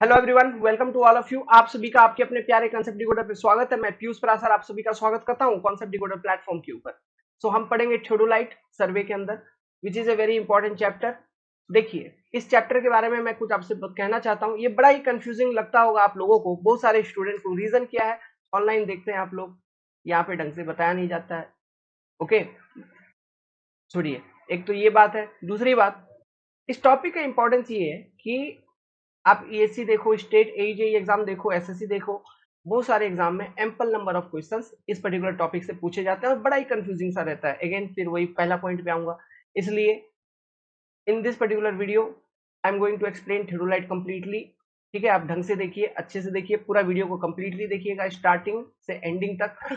Hello everyone, welcome to all of you. आप सभी का आपके अपने प्यारे कॉन्सेप्ट डिकोडर पे स्वागत है। मैं पीयूष पराशर आप सभी का स्वागत करता हूं कॉन्सेप्ट डिकोडर प्लेटफॉर्म के ऊपर। सो हम पढ़ेंगे थियोडोलाइट सर्वे के अंदर, विच is a very important chapter. देखिए, इस चैप्टर के बारे में मैं कुछ आपसे कहना चाहता हूँ। ये बड़ा ही कंफ्यूजिंग लगता होगा आप लोगों को, बहुत सारे स्टूडेंट को। रीजन क्या है? ऑनलाइन देखते हैं आप लोग, यहाँ पे ढंग से बताया नहीं जाता है। ओके, छोड़िए। एक तो ये बात है। दूसरी बात, इस टॉपिक का इंपॉर्टेंस ये है कि आप ईएससी देखो, स्टेट एजेई एग्जाम देखो, एसएससी देखो, बहुत सारे एग्जाम में एम्पल नंबर ऑफ क्वेश्चंस इस पर्टिकुलर टॉपिक से पूछे जाते हैं और बड़ा ही कंफ्यूजिंग सा रहता है। अगेन फिर वही पहला पॉइंट पे आऊंगा। इसलिए in this particular video I am going to explain theodolite completely. ठीक है, आप ढंग से देखिए, अच्छे से देखिए, पूरा वीडियो को कंप्लीटली देखिएगा स्टार्टिंग से एंडिंग तक।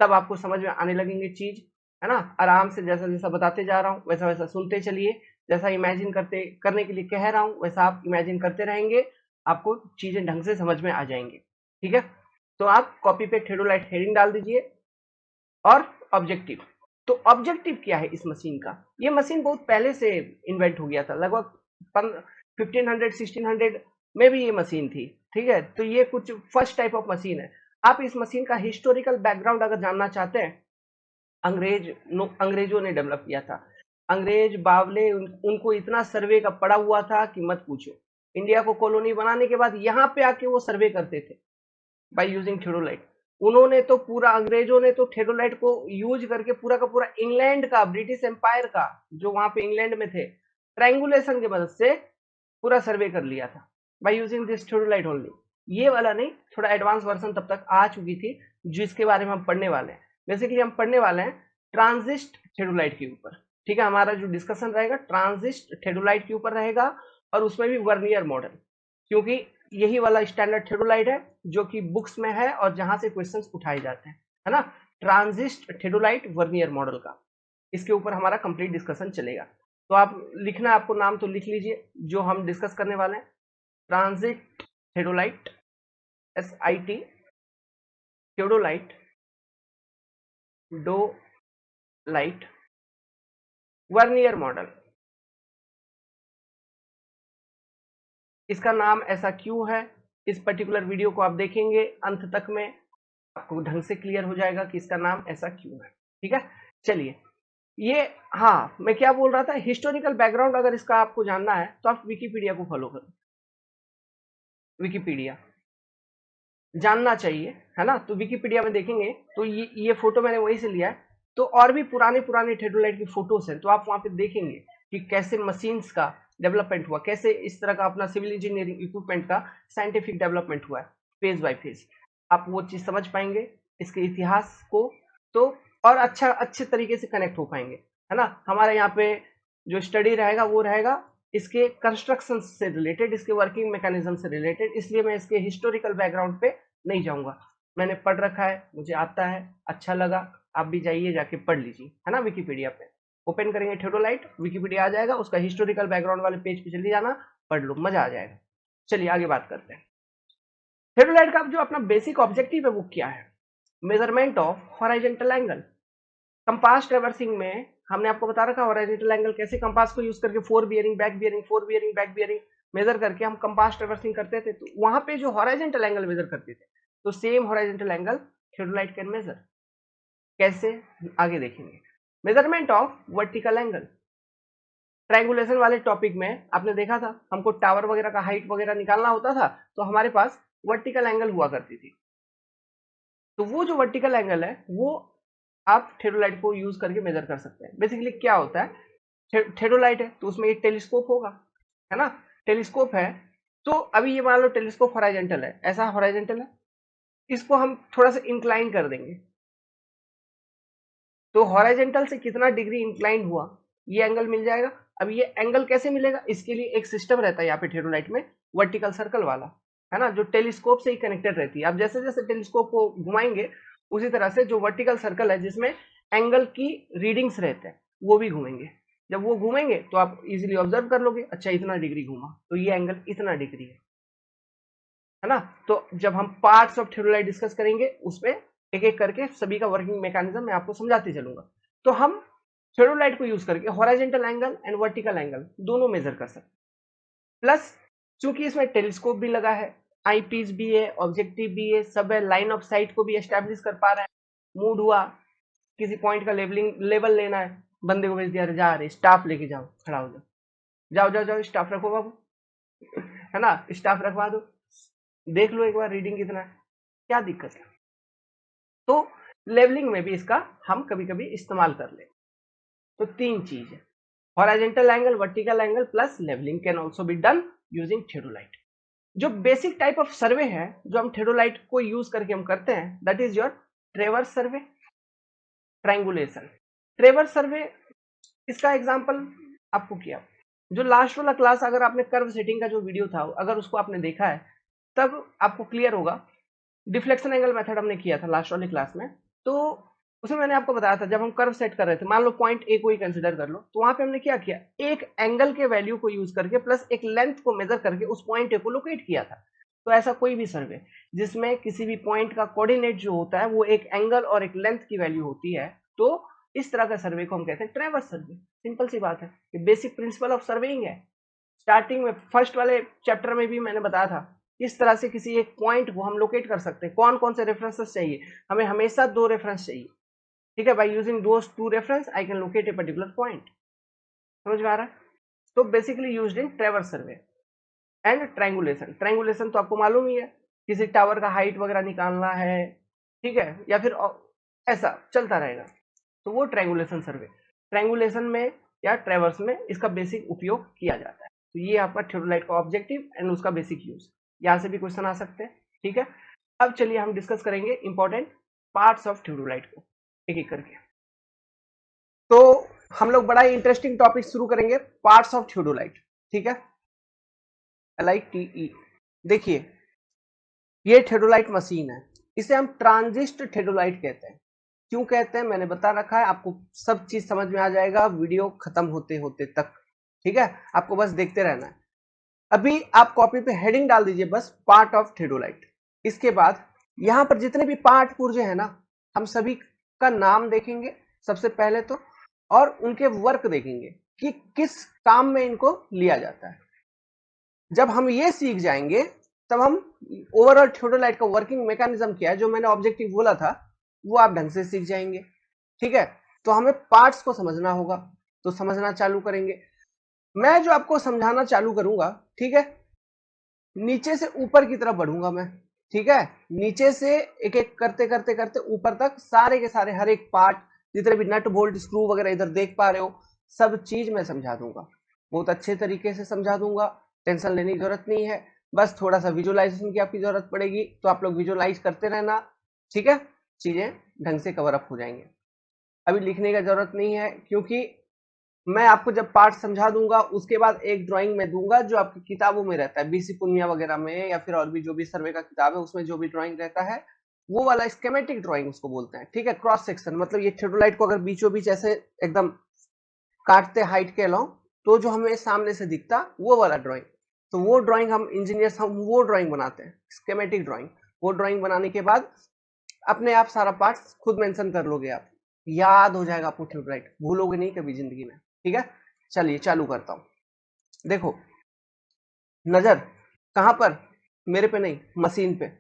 तब आपको समझ में आने लगेंगे चीज, है ना। आराम से जैसा जैसा बताते जा रहा हूँ वैसा वैसा सुनते चलिए। जैसा इमेजिन करने के लिए कह रहा हूँ वैसा आप इमेजिन करते रहेंगे, आपको चीजें ढंग से समझ में आ जाएंगी। ठीक है, तो आप कॉपी पे थियोडोलाइट हेडिंग डाल दीजिए और ऑब्जेक्टिव। तो ऑब्जेक्टिव क्या है इस मशीन का? ये मशीन बहुत पहले से इन्वेंट हो गया था, लगभग 1500 1600 में भी ये मशीन थी। ठीक है, तो ये कुछ फर्स्ट टाइप ऑफ मशीन है। आप इस मशीन का हिस्टोरिकल बैकग्राउंड अगर जानना चाहते हैं, अंग्रेजों ने डेवलप किया था। अंग्रेज बावले उनको इतना सर्वे का पड़ा हुआ था कि मत पूछो। इंडिया को कॉलोनी बनाने के बाद यहाँ पे आके वो सर्वे करते थे बाय यूजिंग थियोडोलाइट। उन्होंने तो पूरा, अंग्रेजों ने तो थियोडोलाइट को यूज करके पूरा का पूरा इंग्लैंड का, ब्रिटिश एम्पायर का, जो वहां पे इंग्लैंड में थे, ट्रायंगुलेशन की मदद से पूरा सर्वे कर लिया था by using this theodolite only. ये वाला नहीं, थोड़ा एडवांस वर्जन तब तक आ चुकी थी, जिसके बारे में हम पढ़ने वाले हैं। बेसिकली हम पढ़ने वाले हैं ट्रांजिस्ट थियोडोलाइट के ऊपर। ठीक है, हमारा जो डिस्कशन रहेगा ट्रांजिस्ट थियोडोलाइट के ऊपर रहेगा, और उसमें भी वर्नियर मॉडल, क्योंकि यही वाला स्टैंडर्ड थियोडोलाइट है जो कि बुक्स में है और जहां से क्वेश्चंस उठाए जाते हैं, है ना। ट्रांजिस्ट थियोडोलाइट वर्नियर मॉडल का, इसके ऊपर हमारा कंप्लीट डिस्कशन चलेगा। तो आप लिखना, आपको नाम तो लिख लीजिए जो हम डिस्कस करने वाले हैं। ट्रांजिट थियोडोलाइट, SIT, थियोडोलाइट, डो लाइट, वर्नियर मॉडल। इसका नाम ऐसा क्यों है, इस पर्टिकुलर वीडियो को आप देखेंगे अंत तक में, आपको ढंग से क्लियर हो जाएगा कि इसका नाम ऐसा क्यों है। ठीक है, चलिए। ये, हाँ, मैं क्या बोल रहा था, हिस्टोरिकल बैकग्राउंड अगर इसका आपको जानना है तो आप विकिपीडिया को फॉलो करो। विकिपीडिया जानना चाहिए, है ना। तो विकिपीडिया में देखेंगे तो ये फोटो मैंने वहीं से लिया है। तो और भी पुराने पुराने थियोडोलाइट की फोटोज हैं, तो आप वहां पे देखेंगे कि कैसे मशीन्स का डेवलपमेंट हुआ, कैसे इस तरह का अपना सिविल इंजीनियरिंग इक्विपमेंट का साइंटिफिक डेवलपमेंट हुआ है, फेज बाय फेज। आप वो चीज समझ पाएंगे, इसके इतिहास को। तो और अच्छे तरीके से कनेक्ट हो पाएंगे, है ना। हमारे यहाँ पे जो स्टडी रहेगा वो रहेगा इसके कंस्ट्रक्शन से रिलेटेड, इसके वर्किंग मैकेनिज्म से रिलेटेड, इसलिए मैं इसके हिस्टोरिकल बैकग्राउंड पे नहीं जाऊंगा। मैंने पढ़ रखा है, मुझे आता है, अच्छा लगा। आप भी जाइए, जाके पढ़ लीजिए, है ना। विकिपीडिया पे ओपन करेंगे थियोडोलाइट, विकिपीडिया आ जाएगा, उसका हिस्टोरिकल बैकग्राउंड वाले पेज पे चले जाना, पढ़ लो, मजा आ जाएगा। चलिए आगे बात करते हैं। थियोडोलाइट का जो अपना बेसिक ऑब्जेक्टिव है वो क्या है? Measurement of horizontal angle. Compass traversing में हमने आपको बता रखा हॉरिजॉन्टल एंगल कैसे, कंपास को यूज करके fore bearing, back bearing, fore bearing, back bearing measure करके हम कंपास ट्रेवर्सिंग करते थे। तो वहां पे जो हॉरिजॉन्टल एंगल मेजर करते थे, तो same horizontal angle theodolite can measure. कैसे? आगे देखेंगे। Measurement of vertical angle. Triangulation वाले टॉपिक में आपने देखा था, हमको टावर वगैरह का हाइट वगैरह निकालना होता था, तो हमारे पास वर्टिकल एंगल हुआ करती थी। तो वो जो वर्टिकल एंगल है वो आप थियोडोलाइट को यूज करके मेजर कर सकते हैं। बेसिकली क्या होता है, थियोडोलाइट है तो उसमें एक टेलीस्कोप होगा, है ना। टेलीस्कोप है, तो अभी ये मान लो टेलीस्कोप हॉरिजॉन्टल है, ऐसा हॉरिजॉन्टल है, इसको हम थोड़ा सा इंक्लाइन कर देंगे, तो हॉरिजॉन्टल से कितना डिग्री इंक्लाइन हुआ ये एंगल मिल जाएगा। अब ये एंगल कैसे मिलेगा, इसके लिए एक सिस्टम रहता है यहाँ पे थियोडोलाइट में, वर्टिकल सर्कल वाला, है ना, जो टेलीस्कोप से ही कनेक्टेड रहती है। अब जैसे जैसे टेलीस्कोप को घुमाएंगे, उसी तरह से जो वर्टिकल सर्कल है जिसमें एंगल की रीडिंग्स रहते हैं वो भी घूमेंगे। जब वो घूमेंगे तो आप इजीली ऑब्जर्व कर लोगे, अच्छा इतना डिग्री घूमा तो ये एंगल इतना डिग्री है ना। तो जब हम पार्ट्स ऑफ थियोडोलाइट डिस्कस करेंगे उसमें एक एक करके सभी का वर्किंग मैकेनिज्म मैं आपको समझाते चलूंगा। तो हम थियोडोलाइट को यूज करके horizontal angle and vertical angle दोनों मेजर कर सकते हैं। प्लस क्योंकि इसमें टेलीस्कोप भी लगा है, आईपीस भी है, ऑब्जेक्टिव भी है, सब है, लाइन ऑफ साइट को भी एस्टेब्लिश कर पा रहा है। मूड हुआ, किसी पॉइंट का लेवल लेना है, बंदे को भेज दिया, जा रहे स्टाफ लेके जाओ, खड़ा हो जाओ, जाओ जाओ जाओ स्टाफ रखो बाबू, है ना, स्टाफ रखवा दो, देख लो एक बार रीडिंग कितना है, क्या दिक्कत है। तो लेवलिंग में भी इसका हम कभी कभी इस्तेमाल कर ले। तो तीन चीज है, horizontal angle, vertical angle plus levelling can also be done using theodolite. जो बेसिक टाइप ऑफ सर्वे है जो हम थियोडोलाइट को यूज करके हम करते हैं, that is your traverse survey, triangulation. Traverse survey, इसका एग्जांपल आपको किया, जो लास्ट वाला क्लास अगर आपने कर्व सेटिंग का जो वीडियो था अगर उसको आपने देखा है तब आपको क्लियर होगा। डिफ्लेक्शन एंगल मेथड हमने किया था लास्ट वाली क्लास में, तो उसमें मैंने आपको बताया था जब हम कर्व सेट कर रहे थे, मान लो पॉइंट ए को ही कंसिडर कर लो, तो वहां पे हमने क्या किया, एक एंगल के वैल्यू को यूज करके प्लस एक लेंथ को मेजर करके उस पॉइंट ए को लोकेट किया था। तो ऐसा कोई भी सर्वे जिसमें किसी भी पॉइंट का कोऑर्डिनेट जो होता है वो एक एंगल और एक लेंथ की वैल्यू होती है, तो इस तरह का सर्वे को हम कहते हैं ट्रैवर्स सर्वे। सिंपल सी बात है, ये बेसिक प्रिंसिपल ऑफ सर्वेइंग है। स्टार्टिंग में फर्स्ट वाले चैप्टर में भी मैंने बताया था किस तरह से किसी एक पॉइंट को हम लोकेट कर सकते हैं, कौन कौन से रेफरेंसेस चाहिए, हमें हमेशा 2 रेफरेंस चाहिए, ठीक है, by using those 2 reference I can locate a particular point. समझ में आ रहा है? तो basically used in traverse survey and triangulation. Triangulation तो आपको मालूम ही है, किसी टावर का हाइट वगैरह निकालना है, ठीक है, या फिर ऐसा चलता रहेगा, तो वो ट्रायंगुलेशन सर्वे, ट्रायंगुलेशन में या ट्रैवर्स में इसका बेसिक उपयोग किया जाता है। तो ये आपका थियोडोलाइट का ऑब्जेक्टिव एंड उसका बेसिक यूज, यहाँ से भी क्वेश्चन आ सकते हैं, ठीक है। अब चलिए हम डिस्कस करेंगे इंपॉर्टेंट पार्ट्स ऑफ थियोडोलाइट को एक एक करके। तो हम लोग बड़ा ही इंटरेस्टिंग टॉपिक शुरू करेंगे, पार्ट्स ऑफ थियोडोलाइट, ठीक है, LITE। देखिए ये थियोडोलाइट मशीन है, इसे हम ट्रांजिस्ट थियोडोलाइट कहते हैं। क्यों कहते हैं मैंने बता रखा है, आपको सब चीज समझ में आ जाएगा वीडियो खत्म होते होते तक, ठीक है, आपको बस देखते रहना है। अभी आप कॉपी पे हेडिंग डाल दीजिए बस, पार्ट ऑफ थियोडोलाइट। इसके बाद यहां पर जितने भी पार्ट पुर्जे हैं ना, हम सभी का नाम देखेंगे सबसे पहले तो, और उनके वर्क देखेंगे कि किस काम में इनको लिया जाता है। जब हम ये सीख जाएंगे तब हम ओवरऑल थियोडोलाइट का वर्किंग मैकेनिज्म क्या है, जो मैंने ऑब्जेक्टिव बोला था, वो आप ढंग से सीख जाएंगे, ठीक है। तो हमें पार्ट्स को समझना होगा, तो समझना चालू करेंगे। मैं जो आपको समझाना चालू करूंगा, ठीक है, नीचे से ऊपर की तरफ बढ़ूंगा मैं, ठीक है, नीचे से एक एक करते करते करते ऊपर तक सारे के सारे हर एक पार्ट, जितने भी नट बोल्ट स्क्रू वगैरह इधर देख पा रहे हो, सब चीज मैं समझा दूंगा, बहुत अच्छे तरीके से समझा दूंगा, टेंशन लेने की जरूरत नहीं है। बस थोड़ा सा विजुअलाइजेशन की आपकी जरूरत पड़ेगी, तो आप लोग विजुअलाइज करते रहना, ठीक है, चीजें ढंग से कवर अप हो जाएंगे। अभी लिखने की जरूरत नहीं है, क्योंकि मैं आपको जब पार्ट समझा दूंगा उसके बाद एक ड्राइंग में दूंगा जो आपकी किताबों में रहता है, बीसी पुनिया वगैरह में, या फिर और भी जो भी सर्वे का किताब है उसमें जो भी ड्राइंग रहता है, वो वाला स्केमेटिक ड्राइंग उसको बोलते हैं, ठीक है। क्रॉस सेक्शन मतलब ये थियोडोलाइट को अगर बीचों बीच ऐसे एकदम काटते हाइट के अलाउ, तो जो हमें सामने से दिखता वो वाला ड्राइंग, तो वो ड्राइंग हम इंजीनियर्स हम वो ड्राइंग बनाते हैं, स्केमेटिक ड्राइंग। वो ड्राइंग बनाने के बाद अपने आप सारा पार्ट खुद मेंशन कर लोगे आप, याद हो जाएगा आपको थियोडोलाइट, भूलोगे नहीं कभी जिंदगी में, ठीक है। चलिए चालू करता हूं। देखो नजर कहां पर, मेरे पे नहीं, मशीन पे।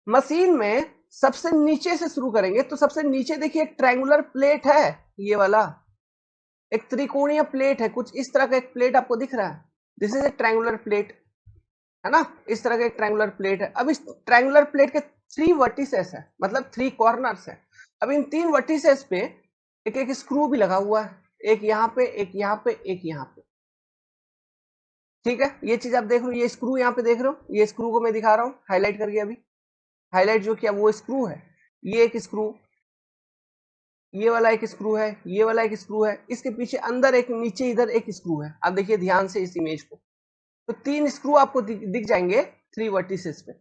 मशीन में सबसे नीचे से शुरू करेंगे, तो सबसे नीचे देखिए एक ट्रायंगुलर प्लेट है, ये वाला एक त्रिकोणीय प्लेट है, कुछ इस तरह का एक प्लेट आपको दिख रहा है, this is a triangular plate, है ना, इस तरह का एक ट्रायंगुलर प्लेट है। अब इस ट्रायंगुलर प्लेट के 3 वर्टिसेस है, मतलब 3 कॉर्नर्स है। अब इन 3 वर्टिसेस पे एक एक स्क्रू भी लगा हुआ है, एक यहाँ पे, एक यहाँ पे, एक यहाँ पे, ठीक है। ये चीज आप देख रहे हो, ये स्क्रू यहाँ पे देख रहे हो, ये स्क्रू को मैं दिखा रहा हूँ हाईलाइट करके, अभी हाईलाइट जो किया वो स्क्रू है, ये एक स्क्रू, ये वाला एक स्क्रू है, ये वाला एक स्क्रू है, इसके पीछे अंदर एक, नीचे इधर एक स्क्रू है। आप देखिए ध्यान से इस इमेज को, तो 3 स्क्रू आपको दिख जाएंगे 3 वर्टिसेस पे।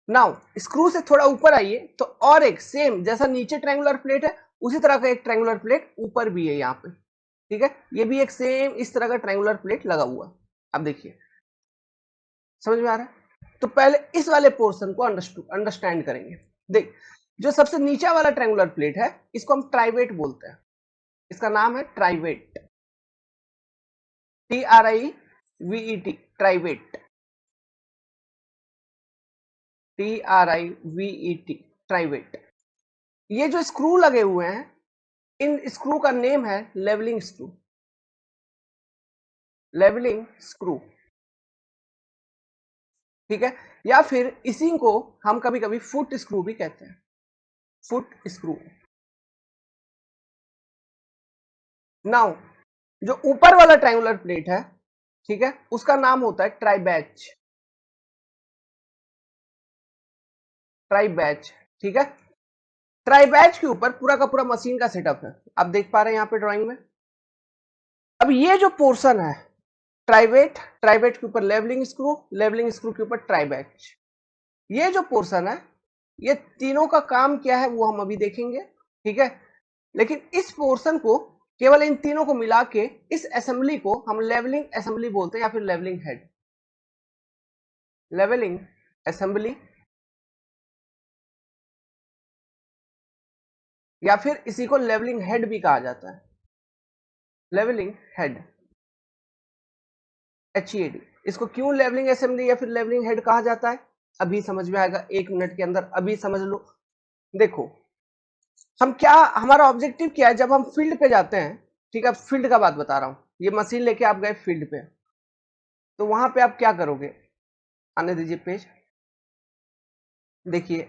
नाउ स्क्रू से थोड़ा ऊपर आइए, तो और एक सेम जैसा नीचे ट्रायंगुलर प्लेट है उसी तरह का एक ट्रायंगुलर प्लेट ऊपर भी है यहाँ पे, ठीक है, ये भी एक सेम इस तरह का ट्रायंगुलर प्लेट लगा हुआ है। अब देखिए समझ में आ रहा है? तो पहले इस वाले पोर्शन को अंडरस्टैंड करेंगे। देख, जो सबसे नीचे वाला ट्रायंगुलर प्लेट है इसको हम ट्राइवेट बोलते हैं, इसका नाम है ट्राइवेट, TRIVET, ट्राइवेट। TRIVET, ट्राइवेट। ये जो स्क्रू लगे हुए हैं, इन स्क्रू का नेम है लेवलिंग स्क्रू, लेवलिंग स्क्रू, ठीक है। या फिर इसी को हम कभी कभी फुट स्क्रू भी कहते हैं, फुट स्क्रू। नाउ जो ऊपर वाला ट्रायंगुलर प्लेट है, ठीक है, उसका नाम होता है ट्राई बैच, ट्राई बैच, ठीक है। ट्राई बैच के ऊपर पूरा का पूरा मशीन का सेटअप है, आप देख पा रहे हैं यहाँ पे ड्राइंग में। अब ये जो पोर्शन है ट्राइवेट, ट्राइवेट के ऊपर लेवलिंग स्क्रू, लेवलिंग स्क्रू के ऊपर ट्राई बैच, ये जो पोर्शन है, ये तीनों का काम क्या है वो हम अभी देखेंगे, ठीक है। लेकिन इस पोर्शन को, केवल इन तीनों को मिला के इस असेंबली को हम लेवलिंग असेंबली बोलते हैं, या फिर लेवलिंग हेड, लेवलिंग असेंबली, या फिर इसी को लेवलिंग हेड भी कहा जाता है, लेवलिंग हेड, HED। इसको क्यों लेवलिंग असेंबली या फिर लेवलिंग हेड कहा जाता है, अभी समझ में आएगा, 1 मिनट के अंदर अभी समझ लो। देखो हम क्या, हमारा ऑब्जेक्टिव क्या है, जब हम फील्ड पे जाते हैं, ठीक है, फील्ड का बात बता रहा हूं, ये मशीन लेके आप गए फील्ड पे, तो वहां पे आप क्या करोगे, आने दीजिए पेज। देखिए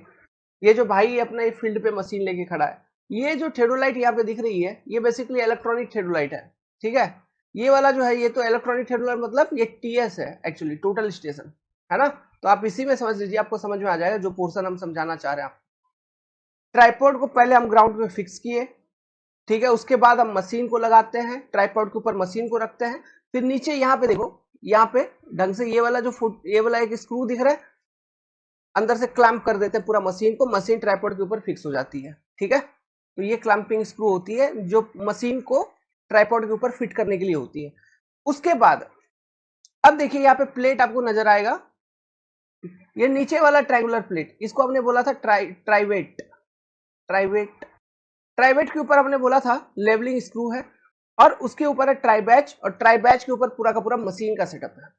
ये जो भाई अपना ये फील्ड पे मशीन लेके खड़ा है, ये जो थेडोलाइट यहाँ पे दिख रही है, ये बेसिकली इलेक्ट्रॉनिक थेडोलाइट है, ठीक है। ये वाला जो है, ये तो इलेक्ट्रॉनिक थेडोलाइट मतलब ये TS है, एक्चुअली टोटल स्टेशन, है ना। तो आप इसी में समझ लीजिए, आपको समझ में आ जाएगा जो पोर्शन हम समझाना चाह रहे हैं। ट्राइपॉड को पहले हम ग्राउंड में फिक्स किए, ठीक है, उसके बाद हम मशीन को लगाते हैं, ट्राइपॉड के ऊपर मशीन को रखते हैं, फिर नीचे यहाँ पे देखो, यहाँ पे ढंग से ये वाला जो फुट, ये वाला एक स्क्रू दिख रहा है, अंदर से क्लैंप कर देते हैं पूरा मशीन को, मशीन ट्राइपॉड के ऊपर फिक्स हो जाती है, ठीक है। तो ये क्लैंपिंग स्क्रू होती है जो मशीन को ट्राइपॉड के ऊपर फिट करने के लिए होती है। उसके बाद अब देखिए यहाँ पे प्लेट आपको नजर आएगा, ये नीचे वाला ट्रायंगुलर प्लेट, इसको हमने बोला था ट्राइवेट, ट्राइवेट, ट्राइवेट के ऊपर हमने बोला था लेवलिंग स्क्रू है, और उसके ऊपर है ट्राई बैच, और ट्राई बैच के ऊपर पूरा का पूरा मशीन का सेटअप है।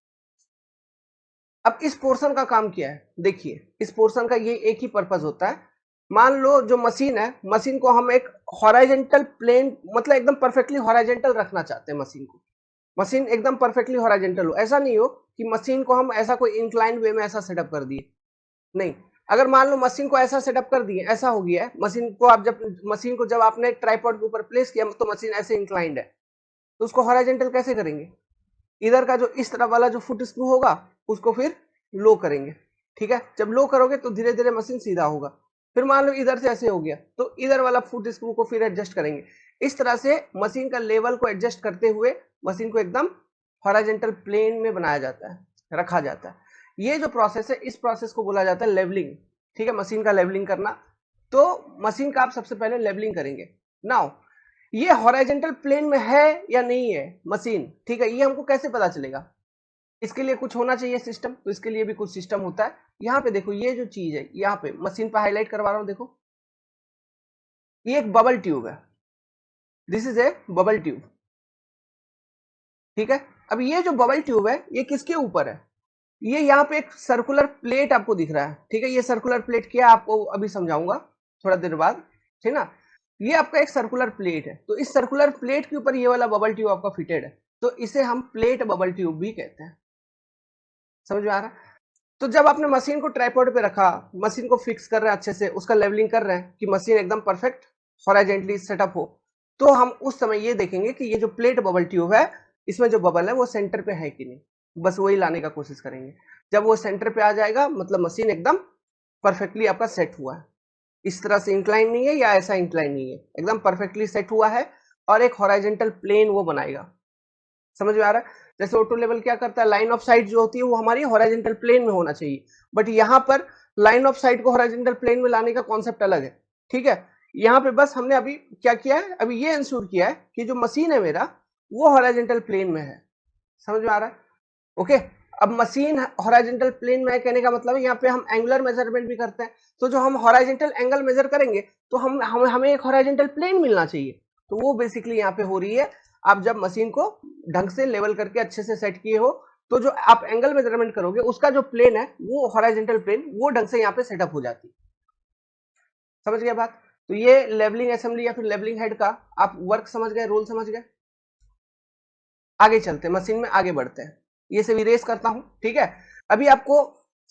अब इस पोर्शन का काम क्या है, देखिए इस पोर्शन का ये एक ही पर्पस होता है। मान लो जो मशीन है, मशीन को हम एक हॉराइजेंटल प्लेन, मतलब एकदम परफेक्टली हॉराइजेंटल रखना चाहते हैं मशीन को, मशीन एकदम परफेक्टली हॉराइजेंटल हो, ऐसा नहीं हो कि मशीन को हम ऐसा कोई इंक्लाइन वे में ऐसा सेटअप कर दिए, नहीं। अगर मान लो मशीन को ऐसा सेटअप कर दिए, ऐसा हो गया है मशीन को, आप जब मशीन को जब आपने ट्राइपॉड के ऊपर प्लेस किया तो मशीन ऐसे इंक्लाइंड है, तो उसको हॉराइजेंटल कैसे करेंगे, इधर का जो इस तरफ वाला जो फुट स्क्रू होगा उसको फिर लो करेंगे, ठीक है। जब लो करोगे तो धीरे धीरे मशीन सीधा होगा, फिर मान लो इधर से ऐसे हो गया तो इधर वाला फुट स्क्रू को फिर एडजस्ट करेंगे। इस तरह से मशीन का लेवल को एडजस्ट करते हुए मशीन को एकदम हॉराइजेंटल प्लेन में बनाया जाता है, रखा जाता है। ये जो प्रोसेस है, इस प्रोसेस को बोला जाता है लेवलिंग, ठीक है, मशीन का लेवलिंग करना। तो मशीन का आप सबसे पहले लेवलिंग करेंगे। नाउ ये हॉराइजेंटल प्लेन में है या नहीं है मशीन, ठीक है, ये हमको कैसे पता चलेगा, इसके लिए कुछ होना चाहिए सिस्टम, तो इसके लिए भी कुछ सिस्टम होता है। यहाँ पे देखो ये जो चीज है, यहाँ पे मशीन पे हाईलाइट करवा रहा हूं, देखो ये एक बबल ट्यूब है, this is a bubble tube, ठीक है। अब ये जो बबल ट्यूब है ये किसके ऊपर है, ये यहाँ पे एक सर्कुलर प्लेट आपको दिख रहा है, ठीक है। ये सर्कुलर प्लेट क्या आपको अभी समझाऊंगा थोड़ा देर बाद, ठीक ना। ये आपका एक सर्कुलर प्लेट है, तो इस सर्कुलर प्लेट के ऊपर ये वाला बबल ट्यूब आपका फिटेड है, तो इसे हम प्लेट बबल ट्यूब भी कहते हैं। समझ में आ रहा है। तो जब आपने मशीन को ट्राइपॉड पे रखा, मशीन को फिक्स कर रहे हैं अच्छे से, उसका लेवलिंग कर रहे हैं कि मशीन एकदम परफेक्ट हॉराइजेंटली सेटअप हो, तो हम उस समय ये देखेंगे कि ये जो प्लेट बबल ट्यूब है, इसमें जो बबल है वो सेंटर पे है कि नहीं, बस वही लाने का कोशिश करेंगे। जब वो सेंटर पे आ जाएगा मतलब मशीन एकदम परफेक्टली आपका सेट हुआ है, इस तरह से इंक्लाइन नहीं है या ऐसा इंक्लाइन नहीं है, एकदम परफेक्टली सेट हुआ है, और एक हॉराइजेंटल प्लेन वो बनाएगा। समझ में आ रहा है। जैसे ऑटो लेवल क्या करता है, लाइन ऑफ साइट जो होती है वो हमारी हॉराइजेंटल प्लेन में होना चाहिए, बट यहाँ पर लाइन ऑफ साइट को हॉराइजेंटल प्लेन में लाने का कॉन्सेप्ट अलग है, ठीक है। यहाँ पे बस हमने अभी क्या किया है, अभी ये इंश्योर किया है कि जो मशीन है मेरा वो हॉराइजेंटल प्लेन में है। समझ में आ रहा है, ओके। अब मशीन हॉराइजेंटल प्लेन में है कहने का मतलब है यहाँ पे हम एंगुलर मेजरमेंट भी करते हैं, तो जो हम हॉराइजेंटल एंगल मेजर करेंगे तो हमें एक हॉराइजेंटल प्लेन मिलना चाहिए, तो वो बेसिकली यहाँ पे हो रही है। आप जब मशीन को ढंग से लेवल करके अच्छे से सेट किए हो, तो जो आप एंगल मेजरमेंट करोगे उसका जो प्लेन है वो हॉरिजॉन्टल प्लेन वो ढंग से यहाँ पे सेटअप हो जाती है। समझ गए बात? तो ये लेवलिंग असेंबली या फिर लेवलिंग हेड का आप वर्क समझ गए, रोल समझ गए। आगे चलते हैं, मशीन में आगे बढ़ते हैं। ये सब इरेज करता हूं, ठीक है। अभी आपको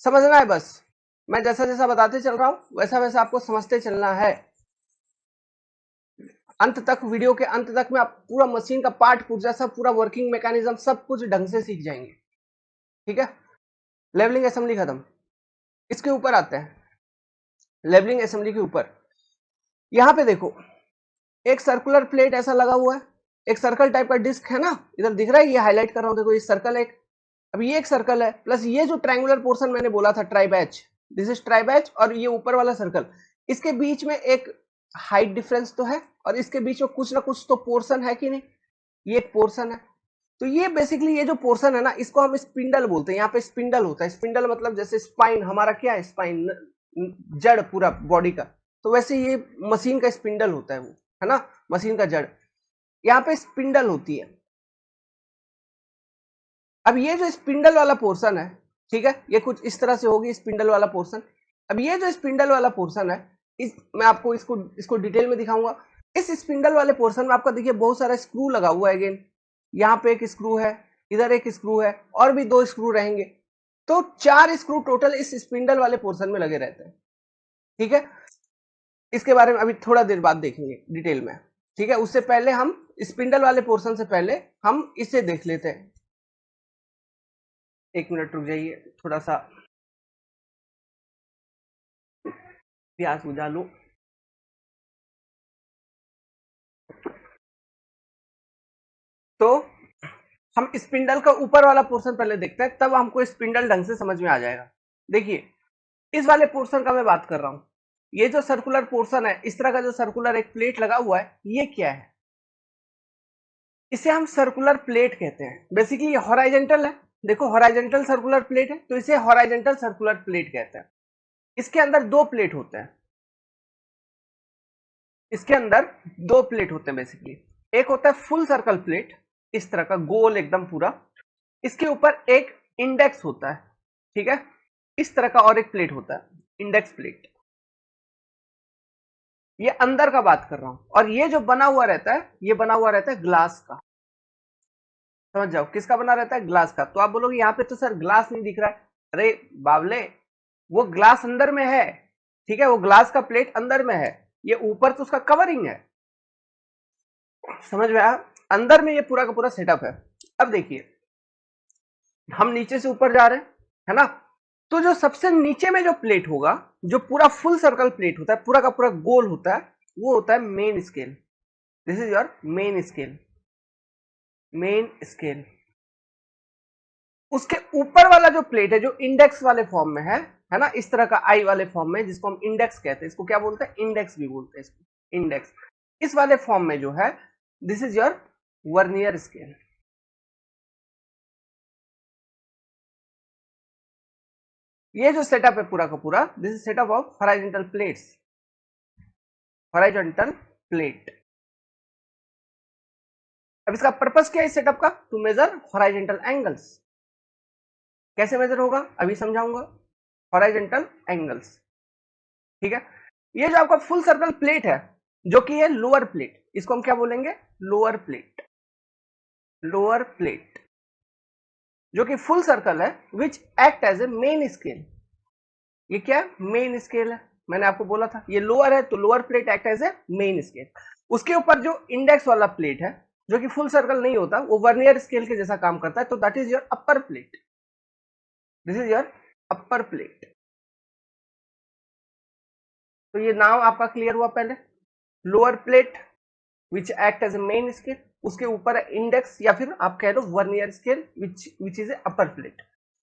समझना है, बस मैं जैसा जैसा बताते चल रहा हूं वैसा वैसा आपको समझते चलना है। अंत तक, वीडियो के अंत तक में आप पूरा मशीन का पार्ट पुर्जा सब, पूरा वर्किंग मैकेनिज्म सब कुछ ढंग से सीख जाएंगे, ठीक है। लेवलिंग असेंबली खत्म, इसके ऊपर आते हैं। लेवलिंग असेंबली के ऊपर यहां पे देखो एक सर्कुलर प्लेट ऐसा लगा हुआ है, एक सर्कल टाइप का डिस्क है ना, इधर दिख रहा है, ये हाईलाइट कर रहा हूं, देखो ये सर्कल है। अब ये एक सर्कल है प्लस ये जो ट्रायंगुलर पोर्शन मैंने बोला था try batch, this is try batch, और ये ऊपर वाला सर्कल, इसके बीच में एक हाइट डिफरेंस तो है और इसके बीच में कुछ ना कुछ तो पोर्शन है कि नहीं, ये एक पोर्शन है। तो ये बेसिकली ये जो पोर्शन है ना इसको हम स्पिंडल बोलते हैं। यहाँ पे स्पिंडल होता है, स्पिंडल मतलब जैसे स्पाइन हमारा क्या है, स्पाइन जड़ पूरा बॉडी का, तो वैसे ये मशीन का स्पिंडल होता है, वो है ना मशीन का जड़, यहाँ पे स्पिंडल होती है। अब ये जो स्पिंडल वाला पोर्शन है, ठीक है, ये कुछ इस तरह से होगी स्पिंडल वाला पोर्शन। अब ये जो स्पिंडल वाला पोर्शन है, मैं आपको इसको डिटेल में दिखाऊंगा। इस स्पिंडल वाले पोर्शन में आपका देखिए बहुत सारा स्क्रू लगा हुआ है। अगेन यहाँ पे एक स्क्रू है, इधर एक स्क्रू है, और भी 2 स्क्रू रहेंगे, तो 4 स्क्रू टोटल इस स्पिंडल वाले पोर्शन में लगे रहते हैं, ठीक है। इसके बारे में अभी थोड़ा देर बाद देखेंगे डिटेल में, ठीक है। उससे पहले हम स्पिंडल वाले पोर्शन से पहले हम इसे देख लेते हैं। 1 मिनट रुक जाइए, थोड़ा सा प्यास बुझा लूं। तो हम स्पिंडल का ऊपर वाला पोर्शन पहले देखते हैं, तब हमको स्पिंडल ढंग से समझ में आ जाएगा। देखिए इस वाले पोर्शन का मैं बात कर रहा हूं, ये जो सर्कुलर पोर्शन है, इस तरह का जो सर्कुलर एक प्लेट लगा हुआ है, ये क्या है, इसे हम सर्कुलर प्लेट कहते हैं। बेसिकली ये हॉराइजेंटल है, देखो हॉराइजेंटल सर्कुलर प्लेट है, तो इसे हॉराइजेंटल सर्कुलर प्लेट कहते हैं। इसके अंदर 2 प्लेट होते हैं, इसके अंदर 2 प्लेट होते हैं बेसिकली। एक होता है फुल सर्कल प्लेट, इस तरह का गोल एकदम पूरा, इसके ऊपर एक इंडेक्स होता है, ठीक है। इस तरह का और एक प्लेट होता है, इंडेक्स प्लेट। ये अंदर का बात कर रहा हूं, और ये जो बना हुआ रहता है, ये बना हुआ रहता है ग्लास का। समझ जाओ किसका बना रहता है, ग्लास का। तो आप बोलोगे यहाँ पे तो सर ग्लास नहीं दिख रहा है, अरे बावले वो ग्लास अंदर में है, ठीक है, वो ग्लास का प्लेट अंदर में है, ये ऊपर तो उसका कवरिंग है। समझ में आया? अंदर में ये पूरा का पूरा सेटअप है। अब देखिए हम नीचे से ऊपर जा रहे हैं, है ना, तो जो सबसे नीचे में जो प्लेट होगा, जो पूरा फुल सर्कल प्लेट होता है, पूरा का पूरा गोल होता है, वो होता है main scale. This is your main scale, main scale. उसके ऊपर वाला जो प्लेट है, जो इंडेक्स वाले फॉर्म में है ना, इस तरह का आई वाले फॉर्म में, जिसको हम इंडेक्स कहते हैं, इसको क्या बोलते हैं, इंडेक्स भी बोलते हैं इसको, इंडेक्स। इस वाले फॉर्म में जो है, this is your vernier scale. ये जो सेटअप है पूरा का पूरा, this is setup of horizontal plates, horizontal plate. अब इसका पर्पस क्या है इस सेटअप का, टू मेजर हॉराइजॉन्टल एंगल्स। कैसे मेजर होगा अभी समझाऊंगा, हॉराइजॉन्टल एंगल्स, ठीक है। ये जो आपका फुल सर्कल प्लेट है, जो कि है लोअर प्लेट, इसको हम क्या बोलेंगे, लोअर प्लेट, लोअर प्लेट, जो कि फुल सर्कल है, which act as a main scale. ये क्या है, मेन स्केल है। मैंने आपको बोला था ये लोअर है, तो lower plate act as a main scale. उसके ऊपर जो इंडेक्स वाला प्लेट है, जो कि फुल सर्कल नहीं होता, वो वर्नियर स्केल के जैसा काम करता है, तो that is your upper plate, this is your upper plate. तो ये नाम आपका क्लियर हुआ पहले, lower plate which act as a main scale, उसके ऊपर है इंडेक्स या फिर आप कह लो vernier scale which is a upper plate.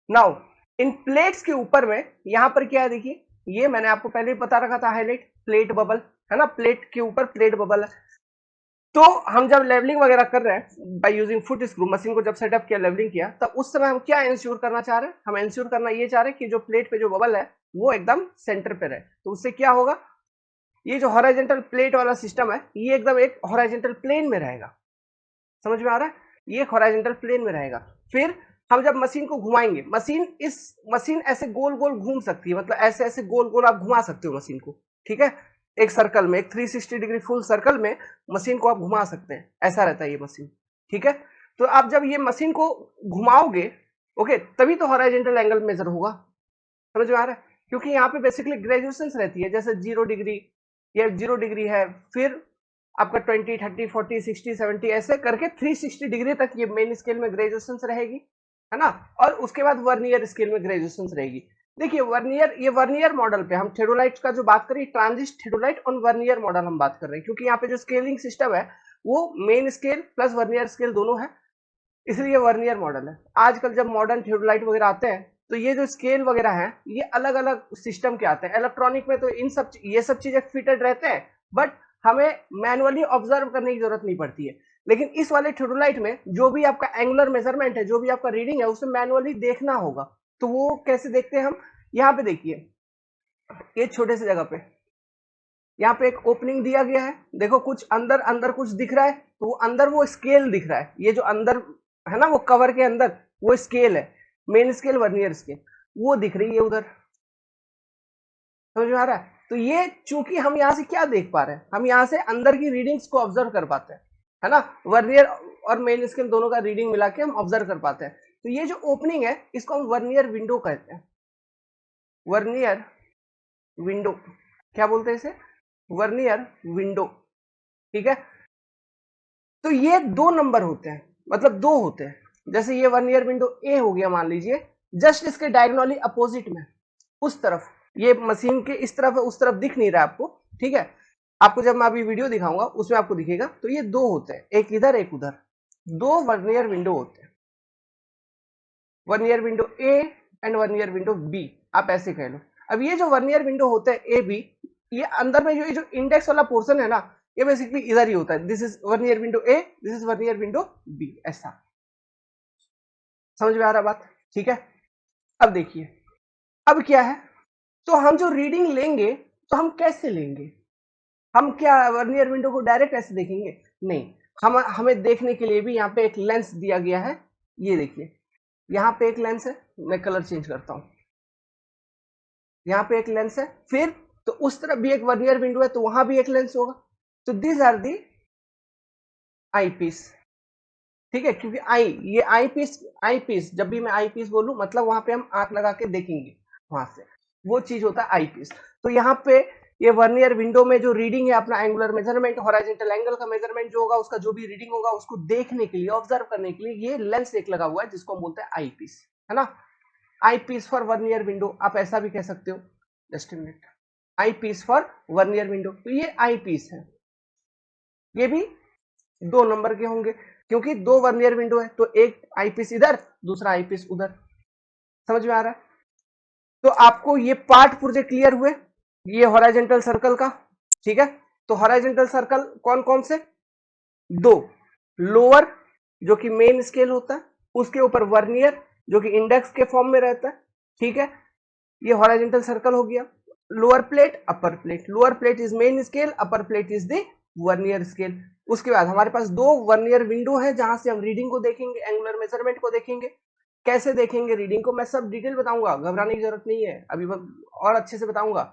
Now इन प्लेट्स के ऊपर में यहां पर क्या है, देखिए ये मैंने आपको पहले ही बता रखा था, हाईलाइट प्लेट बबल, है ना, प्लेट के ऊपर प्लेट बबल है। तो हम जब लेवलिंग वगैरह कर रहे हैं by using foot screw, machine को जब सेटअप किया, लेवलिंग किया, तब उस समय हम क्या इंश्योर करना चाह रहे हैं, हम इंश्योर करना ये चाह रहे हैं कि जो प्लेट पे जो बबल है वो एकदम सेंटर पे रहे। तो उससे क्या होगा, ये जो हॉराइजॉन्टल प्लेट वाला सिस्टम है, ये एकदम एक हॉराइजॉन्टल प्लेन में रहेगा। समझ में आ रहा है, ये एक हॉराइजॉन्टल प्लेन में रहेगा। फिर हम जब मशीन को घुमाएंगे, मशीन ऐसे गोल गोल घूम सकती है, मतलब ऐसे ऐसे गोल गोल आप घुमा सकते हो मशीन को, ठीक है, एक सर्कल में, एक 360 डिग्री फुल सर्कल में मशीन को आप घुमा सकते हैं, ऐसा रहता है ये मशीन, ठीक है। तो आप जब ये मशीन को घुमाओगे, ओके, तभी तो हॉरिजॉन्टल एंगल मेजर होगा, समझ में आ रहा है, क्योंकि यहाँ पे बेसिकली ग्रेजुएशन रहती है, जैसे 0 डिग्री, ये 0 डिग्री है, फिर आपका 20, 30, 40, 60, 70 ऐसे करके 360 डिग्री तक ये मेन स्केल में ग्रेजुएशन रहेगी, है ना। और उसके बाद वर्नियर स्केल में ग्रेजुएशन रहेगी। देखिए वर्नियर, ये वर्नियर मॉडल पे हम थेडोलाइट का जो बात करें, ट्रांजिस्ट थेडोलाइट और वर्नियर मॉडल हम बात कर रहे हैं, क्योंकि यहाँ पे जो स्केलिंग सिस्टम है वो main scale plus vernier scale दोनों है, इसलिए वर्नियर मॉडल है। आजकल जब मॉडर्न थ्योडोलाइट वगैरह आते हैं तो ये जो स्केल वगैरह हैं ये अलग अलग सिस्टम के आते हैं। इलेक्ट्रॉनिक में तो ये सब चीजें फिटेड रहते हैं, बट हमें मैनुअली ऑब्जर्व करने की जरूरत नहीं पड़ती है। लेकिन इस वाले थ्योडोलाइट में जो भी आपका एंगुलर मेजरमेंट है, जो भी आपका रीडिंग है, उसे मैनुअली देखना होगा। तो वो कैसे देखते हैं हम, यहाँ पे देखिए, ये छोटे से जगह पे यहाँ पे एक ओपनिंग दिया गया है, देखो कुछ अंदर अंदर कुछ दिख रहा है, तो वो अंदर वो स्केल दिख रहा है, ये जो अंदर है ना वो कवर के अंदर वो स्केल है, मेन स्केल वर्नियर स्केल, वो दिख रही है उधर, समझ में आ रहा है। तो ये चूंकि हम यहाँ से क्या देख पा रहे हैं, हम यहाँ से अंदर की रीडिंग्स को ऑब्जर्व कर पाते हैं, है ना, वर्नियर और मेन स्केल दोनों का रीडिंग मिला के हम ऑब्जर्व कर पाते हैं। तो ये जो ओपनिंग है इसको हम वर्नियर विंडो कहते हैं, वर्नियर विंडो, क्या बोलते हैं इसे, वर्नियर विंडो, ठीक है। तो ये 2 नंबर होते हैं, मतलब 2 होते हैं। जैसे ये वर्नियर विंडो ए हो गया मान लीजिए, जस्ट इसके डायगोनली अपोजिट में उस तरफ, ये मशीन के इस तरफ है, उस तरफ दिख नहीं रहा आपको, ठीक है। आपको जब मैं अभी वीडियो दिखाऊंगा उसमें आपको दिखेगा। तो ये 2 होते हैं, एक इधर एक उधर, 2 वर्नियर विंडो होते हैं, vernier window A and vernier window B, आप ऐसे कह लो। अब ये जो वर्नियर विंडो होता है ए बी, ये अंदर में जो इंडेक्स वाला पोर्शन है ना, ये बेसिकली इधर ही होता है, this is vernier window A, this is vernier window B, ऐसा, समझ में आ रहा बात, ठीक है। अब देखिए, अब क्या है, तो हम जो रीडिंग लेंगे तो हम कैसे लेंगे, हम क्या वर्नियर विंडो को डायरेक्ट ऐसे देखेंगे, नहीं, हम हमें देखने के लिए भी यहाँ पे एक लेंस दिया गया है, ये देखिए यहाँ पे एक लेंस है, मैं कलर चेंज करता हूं, यहाँ पे एक लेंस है, फिर तो उस तरफ भी एक वर्नियर विंडो है तो वहां भी एक लेंस होगा, तो this are the eyepiece, ठीक है, क्योंकि ये आई पीस जब भी मैं आई पीस बोलूं मतलब वहां पे हम आंख लगा के देखेंगे, वहां से वो चीज होता है आई पीस। तो यहाँ पे ये वर्नियर विंडो में जो रीडिंग है अपना एंगुलर मेजरमेंट, हॉरिजॉन्टल एंगल का मेजरमेंट जो होगा, उसका जो भी रीडिंग होगा उसको देखने के लिए, ऑब्जर्व करने के लिए ये लेंस एक लगा हुआ है जिसको हम बोलते हैं आई पीस, है ना। Eyepiece for vernier window, आप ऐसा भी कह सकते हो, just a minute, eyepiece for vernier window, तो ये आई पीस है, ये भी 2 नंबर के होंगे, क्योंकि 2 वर्नियर विंडो है, तो एक आईपीस इधर, दूसरा आईपीस उधर, समझ में आ रहा है। तो आपको ये पार्ट पुर्जे क्लियर हुए, ये हॉरिजॉन्टल सर्कल का, ठीक है। तो हॉरिजॉन्टल सर्कल कौन कौन से, 2, लोअर जो कि मेन स्केल होता है, उसके ऊपर वर्नियर जो कि इंडेक्स के फॉर्म में रहता है, ठीक है, ये हॉरिजॉन्टल सर्कल हो गया। Lower plate upper plate, lower plate is main scale, upper plate is the vernier scale. उसके बाद हमारे पास 2 वर्नियर विंडो है जहां से हम रीडिंग को देखेंगे, एंगुलर मेजरमेंट को देखेंगे। कैसे देखेंगे रीडिंग को मैं सब डिटेल बताऊंगा, घबराने की जरूरत नहीं है, अभी और अच्छे से बताऊंगा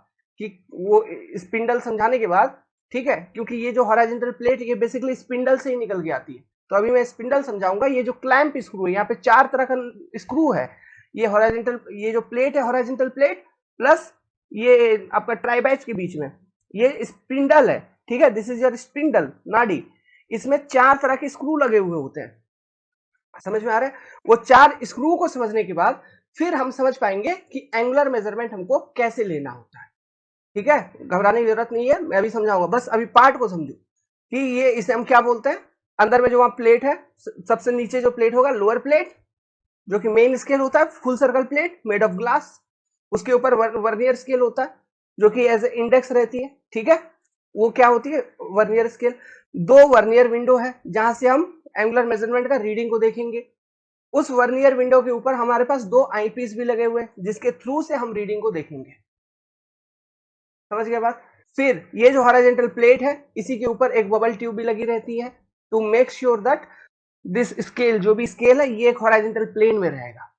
कि वो स्पिंडल समझाने के बाद, ठीक है, क्योंकि ये जो हॉरिजॉन्टल प्लेट ये बेसिकली स्पिंडल से ही निकल के आती है। तो अभी मैं स्पिंडल समझाऊंगा। ये जो क्लैंप स्क्रू है, यहाँ पे 4 तरह का स्क्रू है, ये हॉरिजॉन्टल, ये जो प्लेट है हॉरिजॉन्टल प्लेट, प्लस ये आपका ट्राइबैच के बीच में ये स्पिंडल है, ठीक है, दिस इज योर स्पिंडल नाड़ी, इसमें 4 तरह के स्क्रू लगे हुए होते हैं, समझ में आ रहा है। वो 4 स्क्रू को समझने के बाद फिर हम समझ पाएंगे कि एंगुलर मेजरमेंट हमको कैसे लेना होता है, ठीक है, घबराने की जरूरत नहीं है, मैं अभी समझाऊंगा, बस अभी पार्ट को समझो कि ये इसे हम क्या बोलते हैं। अंदर में जो वहां प्लेट है, सबसे नीचे जो प्लेट होगा लोअर प्लेट जो कि मेन स्केल होता है, full circle plate made of glass, उसके ऊपर वर्नियर स्केल होता है जो कि एज ए इंडेक्स रहती है, ठीक है, वो क्या होती है वर्नियर स्केल। 2 वर्नियर विंडो है जहां से हम एंगुलर मेजरमेंट का रीडिंग को देखेंगे। उस वर्नियर विंडो के ऊपर हमारे पास 2 आईपीस भी लगे हुए हैं जिसके थ्रू से हम रीडिंग को देखेंगे, समझ गए बात। फिर ये जो हॉरिजॉन्टल प्लेट है इसी के ऊपर एक बबल ट्यूब भी लगी रहती है to make sure that this scale, जो भी स्केल है ये एक हॉरिजॉन्टल प्लेन में रहेगा,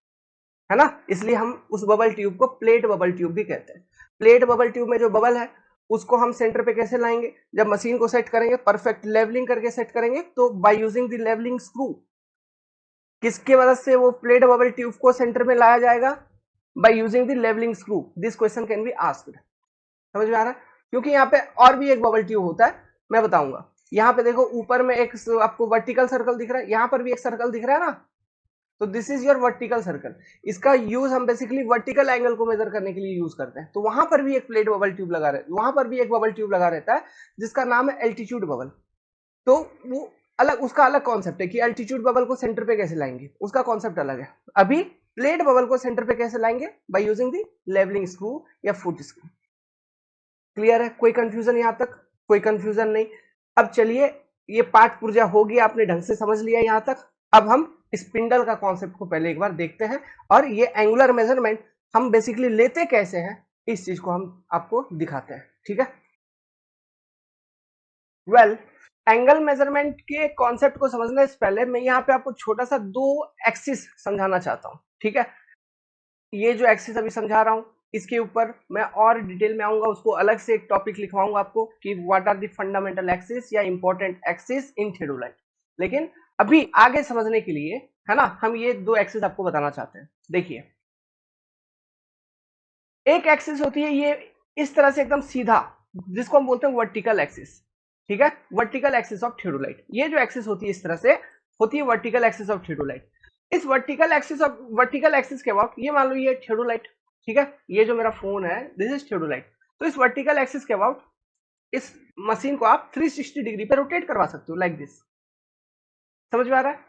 है ना, इसलिए हम उस बबल ट्यूब को प्लेट बबल ट्यूब भी कहते हैं। प्लेट बबल ट्यूब में जो बबल है उसको हम सेंटर पे कैसे लाएंगे, जब मशीन को सेट करेंगे, परफेक्ट लेवलिंग करके सेट करेंगे, तो by using the levelling screw. किसके मदद से वो प्लेट बबल ट्यूब को सेंटर में लाया जाएगा, by using the levelling screw. This question can be asked. समझ में आ रहा है, क्योंकि यहाँ पे और भी एक बबल ट्यूब होता है, मैं बताऊंगा। यहाँ पे देखो ऊपर में एक आपको वर्टिकल सर्कल दिख रहा है, यहाँ पर भी एक सर्कल दिख रहा है ना, तो this is your vertical circle. इसका यूज हम बेसिकली वर्टिकल एंगल को मेजर करने के लिए यूज करते हैं। तो वहां पर भी एक प्लेट बबल ट्यूब लगा रहता है, वहां पर भी एक बबल ट्यूब लगा रहता है जिसका नाम है एल्टीट्यूड बबल। तो वो अलग, उसका अलग कॉन्सेप्ट है कि एल्टीट्यूड बबल को सेंटर पे कैसे लाएंगे, उसका कॉन्सेप्ट अलग है। अभी प्लेट बबल को सेंटर पे कैसे लाएंगे, by using the levelling screw या फुट स्क्रू। क्लियर है, कोई कंफ्यूजन यहां तक, कोई कंफ्यूजन नहीं। अब चलिए, ये पाठ पुर्जा हो गया, आपने ढंग से समझ लिया यहां तक। अब हम स्पिंडल का कॉन्सेप्ट को पहले एक बार देखते हैं, और ये एंगुलर मेजरमेंट हम बेसिकली लेते कैसे हैं, इस चीज को हम आपको दिखाते हैं। ठीक है, वेल, एंगल मेजरमेंट के कॉन्सेप्ट को समझने से पहले मैं यहाँ पे आपको छोटा सा दो एक्सिस समझाना चाहता हूँ। ठीक है, ये जो एक्सिस अभी समझा रहा हूं, इसके ऊपर मैं और डिटेल में आऊंगा, उसको अलग से एक टॉपिक लिखवाऊंगा आपको कि what are the fundamental axis या इंपॉर्टेंट एक्सिस इन थियोडोलाइट। लेकिन अभी आगे समझने के लिए, है ना, हम ये दो एक्सिस आपको बताना चाहते हैं। देखिए, एक एक्सिस होती है ये इस तरह से एकदम सीधा, जिसको हम बोलते हैं वर्टिकल एक्सिस। ठीक है, वर्टिकल एक्सिस ऑफ थियोडोलाइट, ये जो एक्सिस होती है इस तरह से होती है वर्टिकल एक्सिस ऑफ थियोडोलाइट। इस वर्टिकल एक्सिस के अबाउट, ये मान लो ये थियोडोलाइट, ठीक है, ये जो मेरा फोन है दिस इज थियोडोलाइट। तो इस वर्टिकल एक्सिस के अबाउट इस मशीन को आप 360 डिग्री पे रोटेट करवा सकते हो, लाइक दिस। समझ में आ रहा है,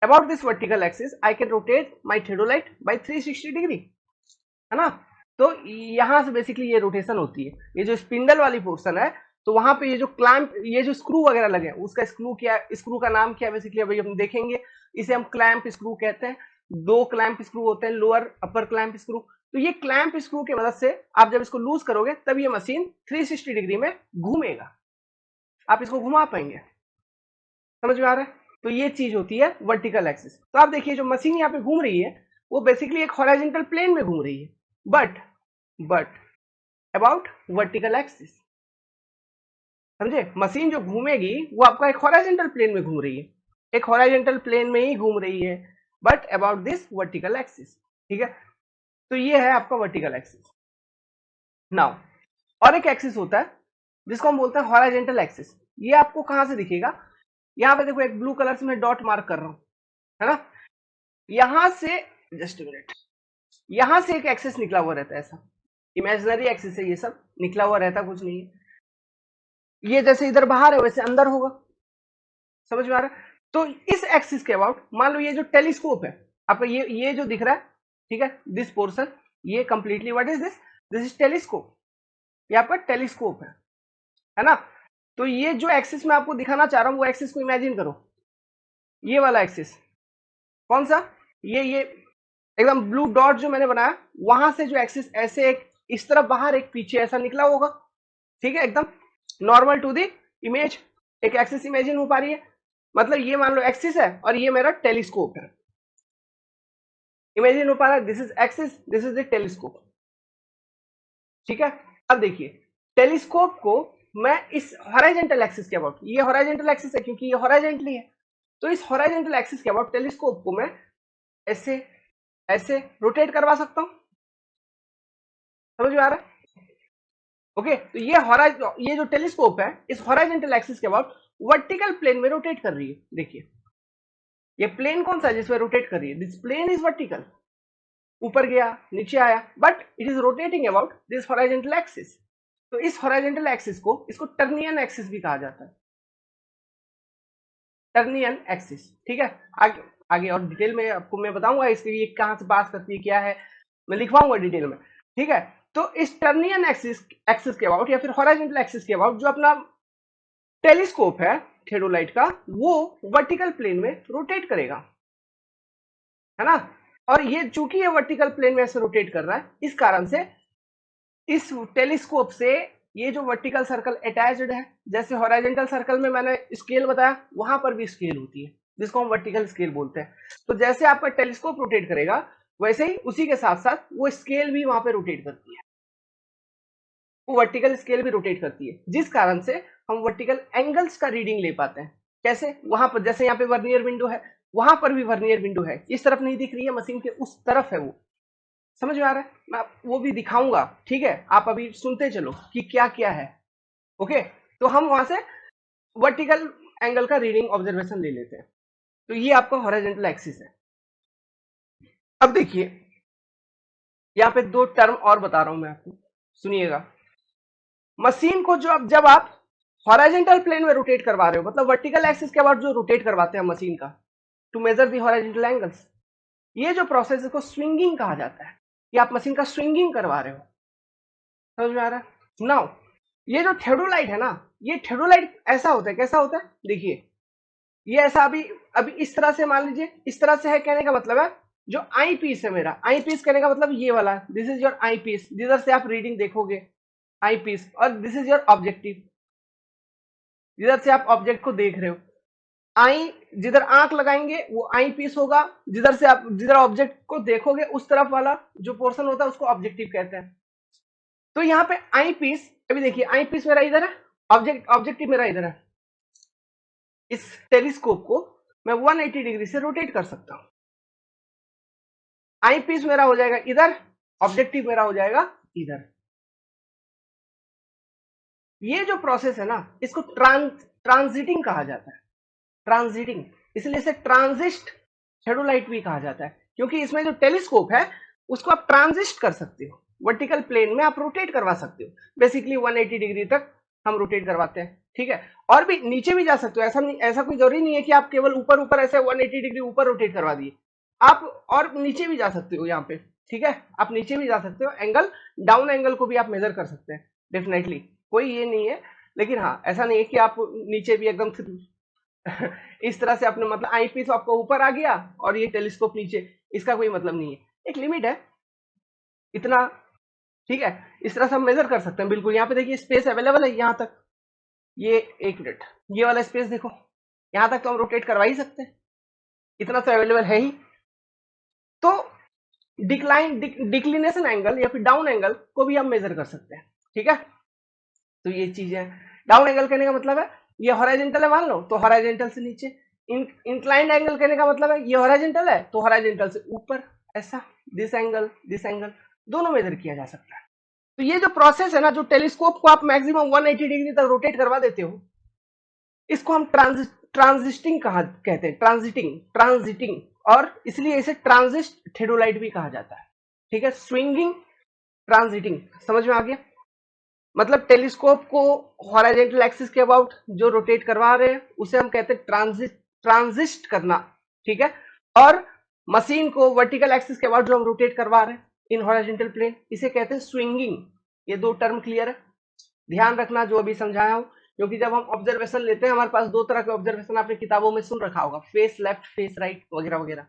about this vertical axis I can rotate my theodolite by 360 degree, है ना। तो यहां से बेसिकली ये रोटेशन होती है। ये जो स्पिंडल वाली पोर्शन है, तो वहां पे ये जो क्लैंप, ये जो स्क्रू वगैरह लगे, उसका स्क्रू क्या, स्क्रू का नाम क्या है बेसिकली अभी हम देखेंगे। इसे हम क्लैंप स्क्रू कहते हैं। दो क्लैंप स्क्रू होते हैं, लोअर अपर क्लैंप स्क्रू। तो ये क्लैंप स्क्रू की मदद से आप जब इसको लूज करोगे तब ये मशीन 360 डिग्री में घूमेगा, आप इसको घुमा पाएंगे। समझ में आ रहा है, तो ये चीज होती है वर्टिकल एक्सिस। तो आप देखिए जो मशीन यहाँ पे घूम रही है वो बेसिकली एक हॉरिजॉन्टल प्लेन में घूम रही है, बट अबाउट वर्टिकल एक्सिस। समझे, मशीन जो घूमेगी वो आपका एक हॉरिजॉन्टल प्लेन में घूम रही है, एक हॉरिजॉन्टल प्लेन में ही घूम रही है, but about this vertical axis. ठीक है, तो ये है आपका वर्टिकल एक्सिस। नाउ, और एक एक्सिस होता है जिसको हम बोलते हैं हॉरिजॉन्टल एक्सिस। ये आपको कहां से दिखेगा, यहां पे देखो एक ब्लू कलर से मैं डॉट मार्क कर रहा हूं, है ना। यहां से, जस्ट मिनट, यहां से एक एक्सिस निकला हुआ रहता है, ऐसा इमेजिनरी एक्सिस है, ये सब निकला हुआ रहता कुछ नहीं है। ये जैसे इधर बाहर है वैसे अंदर होगा। समझ में आ रहा है, तो इस एक्सिस के अबाउट मान लो ये जो टेलीस्कोप है आपका, ये जो दिख रहा है, ठीक है, दिस पोर्शन, ये completely what is this, this is telescope, ये आपका टेलीस्कोप है ना। तो ये जो एक्सिस मैं आपको दिखाना चाह रहा हूं वो एक्सिस को इमेजिन करो, ये वाला एक्सिस। कौन सा, ये एकदम ब्लू डॉट जो मैंने बनाया, वहां से जो एक्सिस ऐसे एक इस तरफ बाहर एक पीछे ऐसा निकला होगा। ठीक है, एकदम नॉर्मल टू द इमेज एक एक्सिस इमेजिन हो पा रही है। मतलब ये मान लो एक्सिस है और ये मेरा टेलीस्कोप है, इमेजिन हो पा रहा है, this is axis, this is the telescope. ठीक है, अब देखिए टेलीस्कोप को मैं इस हॉरिजॉन्टल एक्सिस के अबाउट, ये हॉरिजॉन्टल एक्सिस है क्योंकि ये हॉरिजॉन्टली है, तो इस हॉरिजॉन्टल एक्सिस के अबाउट टेलीस्कोप को मैं ऐसे ऐसे रोटेट करवा सकता हूं। समझ में आ रहा है, ओके। तो ये जो टेलीस्कोप है इस हॉरिजॉन्टल एक्सिस के अबाउट वर्टिकल प्लेन में रोटेट कर रही है। देखिए ये प्लेन कौन सा है जिसमें रोटेट कर रही है, दिस प्लेन इज वर्टिकल, ऊपर गया नीचे आया, but it is rotating about this horizontal axis. तो इस हॉरिजॉन्टल एक्सिस को, इसको टर्नियन एक्सिस भी कहा जाता है, टर्नियन एक्सिस। ठीक है, आगे आगे और डिटेल में आपको मैं बताऊंगा इसकी ये कहां से पास करती है क्या है, मैं लिखवाऊंगा डिटेल में। ठीक है, तो इस टर्नियन एक्सिस एक्सिस के अबाउट या फिर हॉरिजॉन्टल एक्सिस के अबाउट जो अपना टेलीस्कोप है थियोडोलाइट का, वो वर्टिकल प्लेन में रोटेट करेगा, है ना। और ये चूंकि ये वर्टिकल प्लेन में ऐसे रोटेट कर रहा है, इस कारण से इस टेलीस्कोप से ये जो वर्टिकल सर्कल अटैच्ड है, जैसे हॉरिजॉन्टल सर्कल में मैंने स्केल बताया, वहां पर भी स्केल होती है, जिसको हम वर्टिकल स्केल बोलते हैं। तो जैसे आपका टेलीस्कोप रोटेट करेगा वैसे ही उसी के साथ साथ वो स्केल भी वहां पे रोटेट करती है, वो वर्टिकल स्केल भी रोटेट करती है, जिस कारण से हम वर्टिकल एंगल्स का रीडिंग ले पाते हैं। कैसे? वहां पर जैसे यहाँ पे वर्नियर विंडो है, वहां पर भी वर्नियर विंडो है, इस तरफ नहीं दिख रही है, मशीन के उस तरफ है वो। समझ में आ रहा है? मैं वो भी दिखाऊंगा, ठीक है? आप अभी सुनते चलो कि क्या क्या है। ओके, तो हम वहां से वर्टिकल एंगल का रीडिंग ऑब्जर्वेशन ले लेते हैं। तो ये आपका हॉरिजॉन्टल एक्सिस है। अब देखिए यहाँ पे दो टर्म और बता रहा हूं मैं आपको, सुनिएगा। मशीन को जब आप हॉरिजॉन्टल प्लेन में रोटेट करवा रहे हो, मतलब वर्टिकल एक्सिस के बाद जो रोटेट करवाते हैं मशीन का to measure the horizontal angles, ये जो प्रोसेस है को स्विंगिंग कहा जाता है, कि आप मशीन का स्विंगिंग करवा रहे हो। समझ में आ रहा है? नाउ ये जो थेडोलाइट है ना, ये थेडोलाइट ऐसा होता है, कैसा होता है देखिए, ये ऐसा अभी अभी इस तरह से मान लीजिए, इस तरह से है, कहने का मतलब है जो आई पीस है मेरा, आई पीस कहने का मतलब ये वाला, this is your eyepiece, जिधर से आप रीडिंग देखोगे आई पीस, और दिस इज योर ऑब्जेक्टिव, जिधर से आप ऑब्जेक्ट को देख रहे हो। आई, जिधर आंख लगाएंगे वो आई पीस होगा, जिधर से आप जिधर ऑब्जेक्ट को देखोगे उस तरफ वाला जो पोर्शन होता है उसको ऑब्जेक्टिव कहते हैं। तो यहाँ पे आई पीस, अभी देखिए आई पीस मेरा इधर है, ऑब्जेक्टिव मेरा इधर है। इस टेलीस्कोप को मैं 180 डिग्री से रोटेट कर सकता हूं। आई पीस मेरा हो जाएगा इधर, ऑब्जेक्टिव मेरा हो जाएगा इधर। ये जो प्रोसेस है ना, इसको ट्रांजिटिंग कहा जाता है, ट्रांजिटिंग। इसलिए इसे ट्रांजिस्ट थेडोलाइट भी कहा जाता है, क्योंकि इसमें जो टेलीस्कोप है उसको आप ट्रांजिस्ट कर सकते हो, वर्टिकल प्लेन में आप रोटेट करवा सकते हो। बेसिकली 180 डिग्री तक हम रोटेट करवाते हैं, ठीक है? और भी नीचे भी जा सकते हो, ऐसा नहीं, ऐसा कोई जरूरी नहीं है कि आप केवल ऊपर ऊपर ऐसे 180 डिग्री ऊपर रोटेट करवा दिए, आप और नीचे भी जा सकते हो यहाँ पे, ठीक है? आप नीचे भी जा सकते हो, एंगल डाउन एंगल को भी आप मेजर कर सकते हैं डेफिनेटली, कोई ये नहीं है। लेकिन हाँ, ऐसा नहीं है कि आप नीचे भी एकदम इस तरह से अपने मतलब आई पीस आपका ऊपर आ गया और ये टेलीस्कोप नीचे, इसका कोई मतलब नहीं है, एक लिमिट है इतना, ठीक है? इस तरह से हम मेजर कर सकते हैं बिल्कुल। यहाँ पे देखिए स्पेस अवेलेबल है यहाँ तक, ये एक मिनट, ये वाला स्पेस देखो, यहाँ तक तो हम रोटेट करवा ही सकते हैं, इतना तो अवेलेबल है ही। तो डिक्लिनेशन एंगल या फिर डाउन एंगल को भी हम मेजर कर सकते हैं, ठीक है? तो ये चीज है। डाउन एंगल कहने का मतलब है ये हॉरिजॉन्टल है मान लो, तो हॉरिजॉन्टल से नीचे। इंक्लाइंड एंगल कहने का मतलब है ये हॉरिजॉन्टल है तो हॉरिजॉन्टल से ऊपर, ऐसा। दिस एंगल दोनों मेजर किया जा सकता है। तो ये जो प्रोसेस है ना, जो टेलीस्कोप को आप मैक्सिमम 180 डिग्री तक रोटेट करवा देते हो, इसको हम ट्रांजिस्टिंग कहते हैं, ट्रांजिटिंग, और इसलिए इसे ट्रांजिस्ट थेडोलाइट भी कहा जाता है, ठीक है? स्विंगिंग, ट्रांजिटिंग, समझ में आ गया? मतलब टेलीस्कोप को हॉरिजॉन्टल एक्सिस के अबाउट जो रोटेट करवा रहे हैं उसे हम कहते हैं ट्रांजिस्ट करना, ठीक है? और मशीन को वर्टिकल एक्सिस के अबाउट जो हम रोटेट करवा रहे हैं इन हॉरिजॉन्टल प्लेन, इसे कहते हैं स्विंगिंग। ये दो टर्म क्लियर है? ध्यान रखना जो अभी समझाया हूं, क्योंकि जब हम ऑब्जर्वेशन लेते हैं हमारे पास दो तरह के ऑब्जर्वेशन आपने किताबों में सुन रखा होगा, फेस लेफ्ट, फेस राइट, वगैरह वगैरह,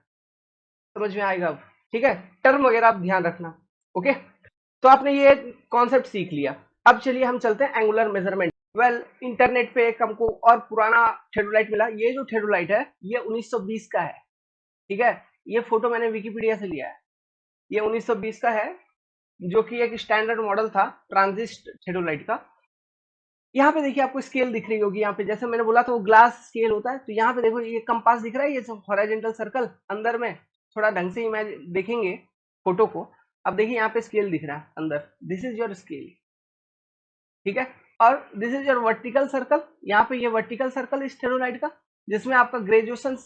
समझ में आएगा अब, ठीक है? टर्म वगैरह आप ध्यान रखना। ओके, तो आपने ये कॉन्सेप्ट सीख लिया। अब चलिए हम चलते हैं एंगुलर मेजरमेंट। वेल, इंटरनेट पे एक हमको और पुराना थेडोलाइट मिला। ये जो थेडोलाइट है ये 1920 का है, ठीक है? ये फोटो मैंने विकिपीडिया से लिया है। ये 1920 का है, जो कि एक स्टैंडर्ड मॉडल था ट्रांजिस्ट थेडोलाइट का। यहाँ पे देखिए आपको स्केल दिख रही होगी, यहाँ पे जैसे मैंने बोला था वो ग्लास स्केल होता है, तो यहाँ पे देखो ये कंपास दिख रहा है, ये हॉरिजॉन्टल सर्कल अंदर में, थोड़ा ढंग से इमेजिन देखेंगे फोटो को। अब देखिए यहाँ पे स्केल दिख रहा है अंदर, दिस इज योर स्केल, ठीक है? और this is your vertical circle, यहाँ पे ये वर्टिकल सर्कल इस थेडोलाइट का, जिसमें आपका ग्रेजुएशन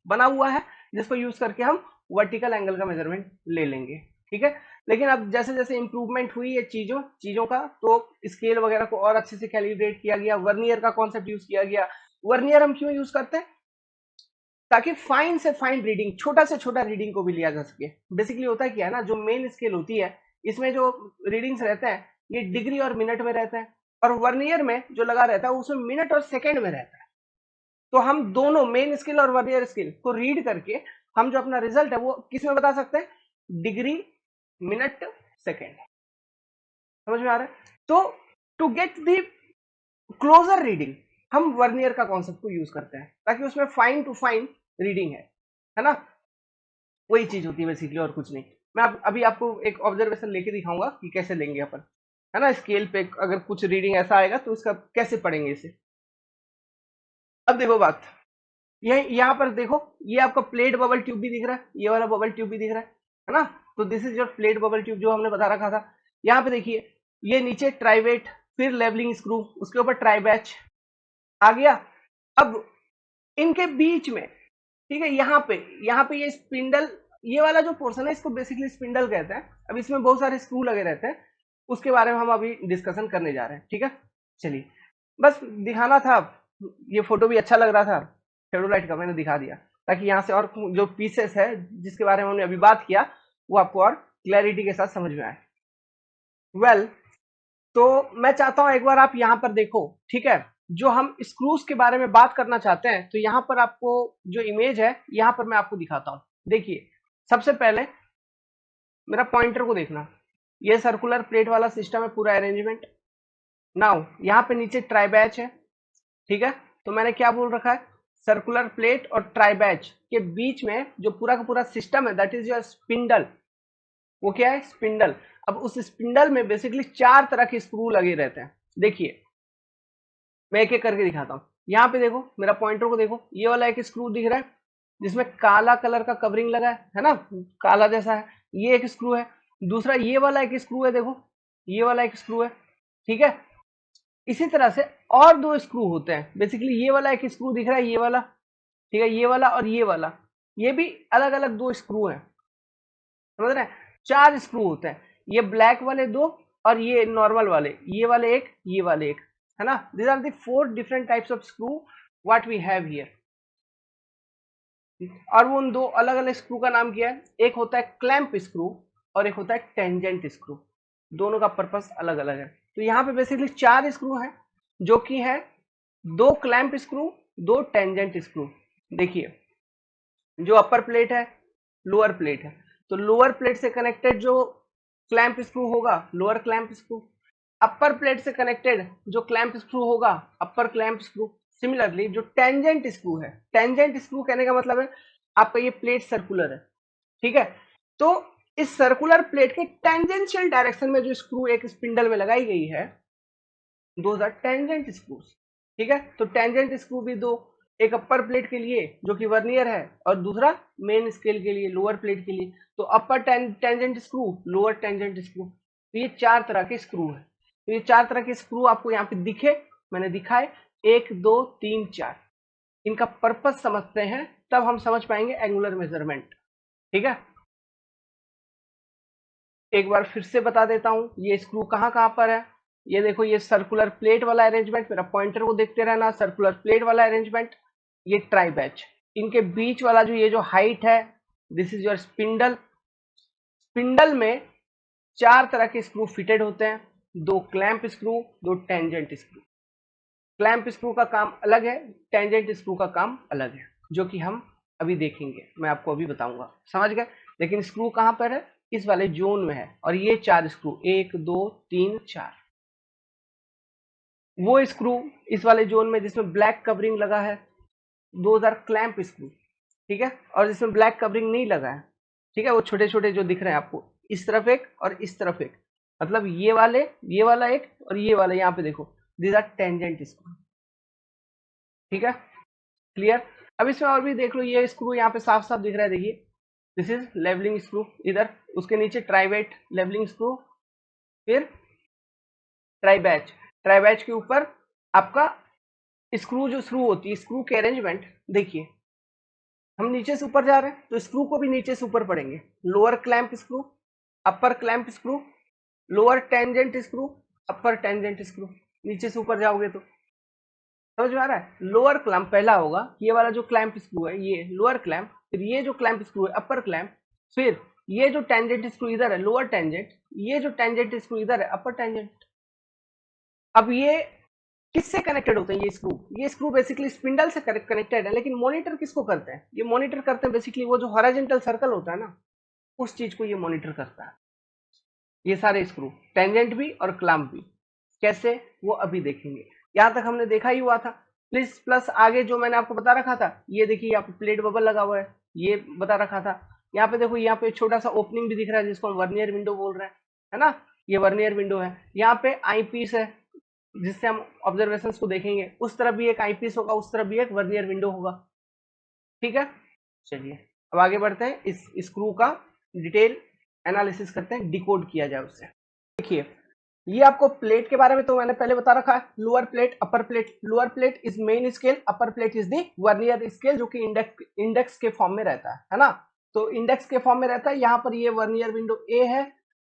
बना हुआ है, जिसको यूज करके हम वर्टिकल एंगल का मेजरमेंट ले लेंगे, ठीक है? लेकिन अब जैसे जैसे इंप्रूवमेंट हुई है चीजों का, तो स्केल वगैरह को और अच्छे से कैलिब्रेट किया गया, वर्नियर का कॉन्सेप्ट यूज किया गया। वर्नियर हम क्यों यूज करते हैं? ताकि फाइन से फाइन रीडिंग, छोटा से छोटा रीडिंग को भी लिया जा सके। बेसिकली होता है क्या है ना, जो मेन स्केल होती है इसमें जो रीडिंग्स रहते हैं ये डिग्री और मिनट में रहते हैं, और वर्नियर में जो लगा रहता है उसमें मिनट और सेकेंड में रहता है। तो हम दोनों मेन स्केल और वर्नियर स्केल को रीड करके हम जो अपना रिजल्ट है वो किस में बता सकते हैं? Degree, minute, second. समझ में आ रहा है? तो to get the closer reading हम वर्नियर का कॉन्सेप्ट को यूज करते हैं, ताकि उसमें फाइन टू फाइन रीडिंग है ना, वही चीज होती है बेसिकली और कुछ नहीं। मैं अभी आपको एक ऑब्जर्वेशन लेके दिखाऊंगा कि कैसे लेंगे अपन, है ना, स्केल पे अगर कुछ रीडिंग ऐसा आएगा तो उसका कैसे पढ़ेंगे इसे। अब देखो बात, ये यहाँ पर देखो, ये आपका प्लेट बबल ट्यूब भी दिख रहा है, ये वाला बबल ट्यूब भी दिख रहा है ना, तो this is your plate bubble tube जो हमने बता रखा था। यहाँ पे देखिए, ये नीचे ट्राइवेट, फिर लेवलिंग स्क्रू, उसके ऊपर ट्राइबैच आ गया। अब इनके बीच में, ठीक है, यहाँ पे ये स्पिंडल, ये वाला जो पोर्शन है इसको बेसिकली स्पिंडल कहते हैं। अब इसमें बहुत सारे स्क्रू लगे रहते हैं, उसके बारे में हम अभी डिस्कशन करने जा रहे हैं, ठीक है। चलिए, बस दिखाना था, ये फोटो भी अच्छा लग रहा था फेडोलाइट का, मैंने दिखा दिया ताकि यहाँ से और जो पीसेस है जिसके बारे में हमने अभी बात किया वो आपको और क्लैरिटी के साथ समझ में आए। वेल, तो मैं चाहता हूं एक बार आप यहाँ पर देखो, ठीक है, जो हम स्क्रूज के बारे में बात करना चाहते हैं, तो यहाँ पर आपको जो इमेज है यहाँ पर मैं आपको दिखाता हूं। देखिए, सबसे पहले मेरा पॉइंटर को देखना, ये सर्कुलर प्लेट वाला सिस्टम है पूरा अरेंजमेंट। नाउ यहाँ पे नीचे ट्राइबैच है, ठीक है, तो मैंने क्या बोल रखा है, सर्कुलर प्लेट और ट्राइबैच के बीच में जो पूरा का पूरा सिस्टम है दैट इज योर स्पिंडल। वो क्या है, स्पिंडल। अब उस स्पिंडल में बेसिकली 4 तरह के स्क्रू लगे रहते हैं। देखिए, मैं एक एक करके दिखाता हूँ। यहाँ पे देखो, मेरा पॉइंटर को देखो, ये वाला एक स्क्रू दिख रहा है जिसमें काला कलर का कवरिंग लगा है ना, काला जैसा है, ये एक स्क्रू है। दूसरा ये वाला एक स्क्रू है, देखो ये वाला एक स्क्रू है, ठीक है। इसी तरह से और 2 स्क्रू होते हैं, बेसिकली ये वाला एक स्क्रू दिख रहा है, ये वाला, ठीक है, ये वाला और ये वाला, ये भी अलग अलग 2 स्क्रू हैं, समझ रहे हैं। 4 स्क्रू होते हैं, ये ब्लैक वाले 2 और ये नॉर्मल वाले, ये वाले एक, ये वाले एक, है ना। These are the 4 different types of screw what we have here. और वो उन 2 अलग अलग स्क्रू का नाम क्या है, एक होता है क्लैंप स्क्रू और एक होता है टेंजेंट स्क्रू। दोनों का पर्पस अलग अलग है। तो यहाँ पे बेसिकली 4 स्क्रू हैं जो कि है 2 क्लैंप स्क्रू, 2 टेंजेंट स्क्रू। देखिए, जो अपर प्लेट है, लोअर प्लेट है, तो लोअर प्लेट से कनेक्टेड जो क्लैंप स्क्रू होगा, लोअर क्लैंप स्क्रू। अपर प्लेट से कनेक्टेड जो क्लैंप स्क्रू होगा, अपर क्लैंप स्क्रू। सिमिलरली जो टेंजेंट स्क्रू है, टेंजेंट स्क्रू कहने का मतलब है आपका ये प्लेट सर्कुलर है, ठीक है, तो इस सर्कुलर प्लेट के टेंजेंशियल डायरेक्शन में जो स्क्रू एक स्पिंडल में लगाई गई है, दोज आर टेंजेंट स्क्रूज, ठीक है। तो टेंजेंट स्क्रू भी 2, एक अपर प्लेट के लिए जो कि वर्नियर है और दूसरा मेन स्केल के लिए, लोअर प्लेट के लिए। तो upper tangent screw, lower tangent screw, तो ये 4 तरह के स्क्रू है। तो ये 4 तरह के स्क्रू आपको यहाँ पे दिखे, मैंने दिखाए, 1 2 3 4। इनका पर्पस समझते हैं तब हम समझ पाएंगे एंगुलर मेजरमेंट, ठीक है। एक बार फिर से बता देता हूं, ये स्क्रू कहाँ कहाँ पर है। ये देखो, ये सर्कुलर प्लेट वाला अरेंजमेंट, मेरा पॉइंटर को देखते रहना, सर्कुलर प्लेट वाला अरेंजमेंट, ये ट्राई बैच, इनके बीच वाला जो ये जो हाइट है, this is your spindle. Spindle में 4 तरह के स्क्रू फिटेड होते हैं, 2 clamp screw, 2 tangent screw. Clamp screw का काम अलग है, टेंजेंट स्क्रू का काम अलग है, जो कि हम अभी देखेंगे, मैं आपको अभी बताऊंगा, समझ गए। लेकिन स्क्रू कहां पर है, इस वाले जोन में है। और ये 4 स्क्रू, 1 2 3 4, वो स्क्रू इस वाले जोन में जिसमें ब्लैक कवरिंग लगा है, 2000 क्लैंप स्क्रू, ठीक है। और जिसमें ब्लैक कवरिंग नहीं लगा है, ठीक है, वो छोटे छोटे जो दिख रहे हैं आपको, इस तरफ एक और इस तरफ एक, मतलब ये वाले, ये वाला एक और ये वाला, यहाँ पे देखो, दीज आर टेंजेंट स्क्रू, ठीक है, क्लियर। अब इसमें और भी देख लो, ये स्क्रू यहाँ पे साफ साफ दिख रहा है, देखिए, दिस इज लेवलिंग स्क्रू, इधर उसके नीचे ट्राइवेट लेवलिंग स्क्रू, फिर ट्राइबैच, ट्राइबैच के ऊपर आपका स्क्रू, जो स्क्रू होती है, स्क्रू के अरेंजमेंट देखिए, हम नीचे से ऊपर जा रहे हैं तो स्क्रू को भी नीचे से ऊपर पढ़ेंगे। Lower clamp screw, upper clamp screw, lower tangent screw, upper tangent screw. नीचे से ऊपर जाओगे तो समझ में आ रहा है। लोअर क्लैंप पहला होगा, ये वाला जो क्लैंप स्क्रू है ये लोअर क्लैंप, फिर ये जो क्लैंप स्क्रू है अपर क्लैंप, फिर ये जो टेंजेंट स्क्रू इधर है लोअर टेंजेंट, ये जो टेंजेंट स्क्रू इधर है अपर टेंजेंट। अब ये किससे कनेक्टेड होते हैं, ये स्क्रू बेसिकली स्पिंडल से कनेक्टेड है। लेकिन मॉनिटर किसको करते हैं, ये मॉनिटर करते हैं बेसिकली वो जो हॉरिजॉन्टल सर्कल होता है ना, उस चीज को ये मॉनिटर करता है। ये सारे स्क्रू, टेंजेंट भी और क्लैंप भी, कैसे, वो अभी देखेंगे। यहां तक हमने देखा ही हुआ था प्लस प्लस आगे जो मैंने आपको बता रखा था, ये देखिए यहाँ पे प्लेट बबल लगा हुआ है, ये बता रखा था। यहाँ पे देखो, यहाँ पे छोटा सा ओपनिंग भी दिख रहा है जिसको हम वर्नियर विंडो बोल रहे हैं, है ना। ये वर्नियर विंडो है। यहाँ पे आई पीस है जिससे हम ऑब्जर्वेशंस को देखेंगे। उस तरफ भी एक आई पीस होगा, उस तरफ भी एक वर्नियर विंडो होगा। ठीक है, चलिए अब आगे बढ़ते हैं, इस स्क्रू का डिटेल एनालिसिस करते हैं, डिकोड किया जाए उससे। देखिए, ये आपको प्लेट के बारे में तो मैंने पहले बता रखा है, lower plate upper plate. Lower plate is main scale, upper plate is the vernier scale, जो कि इंडेक्स के फॉर्म में रहता है ना। तो इंडेक्स के फॉर्म में रहता है। यहाँ पर ये वर्नियर विंडो ए है,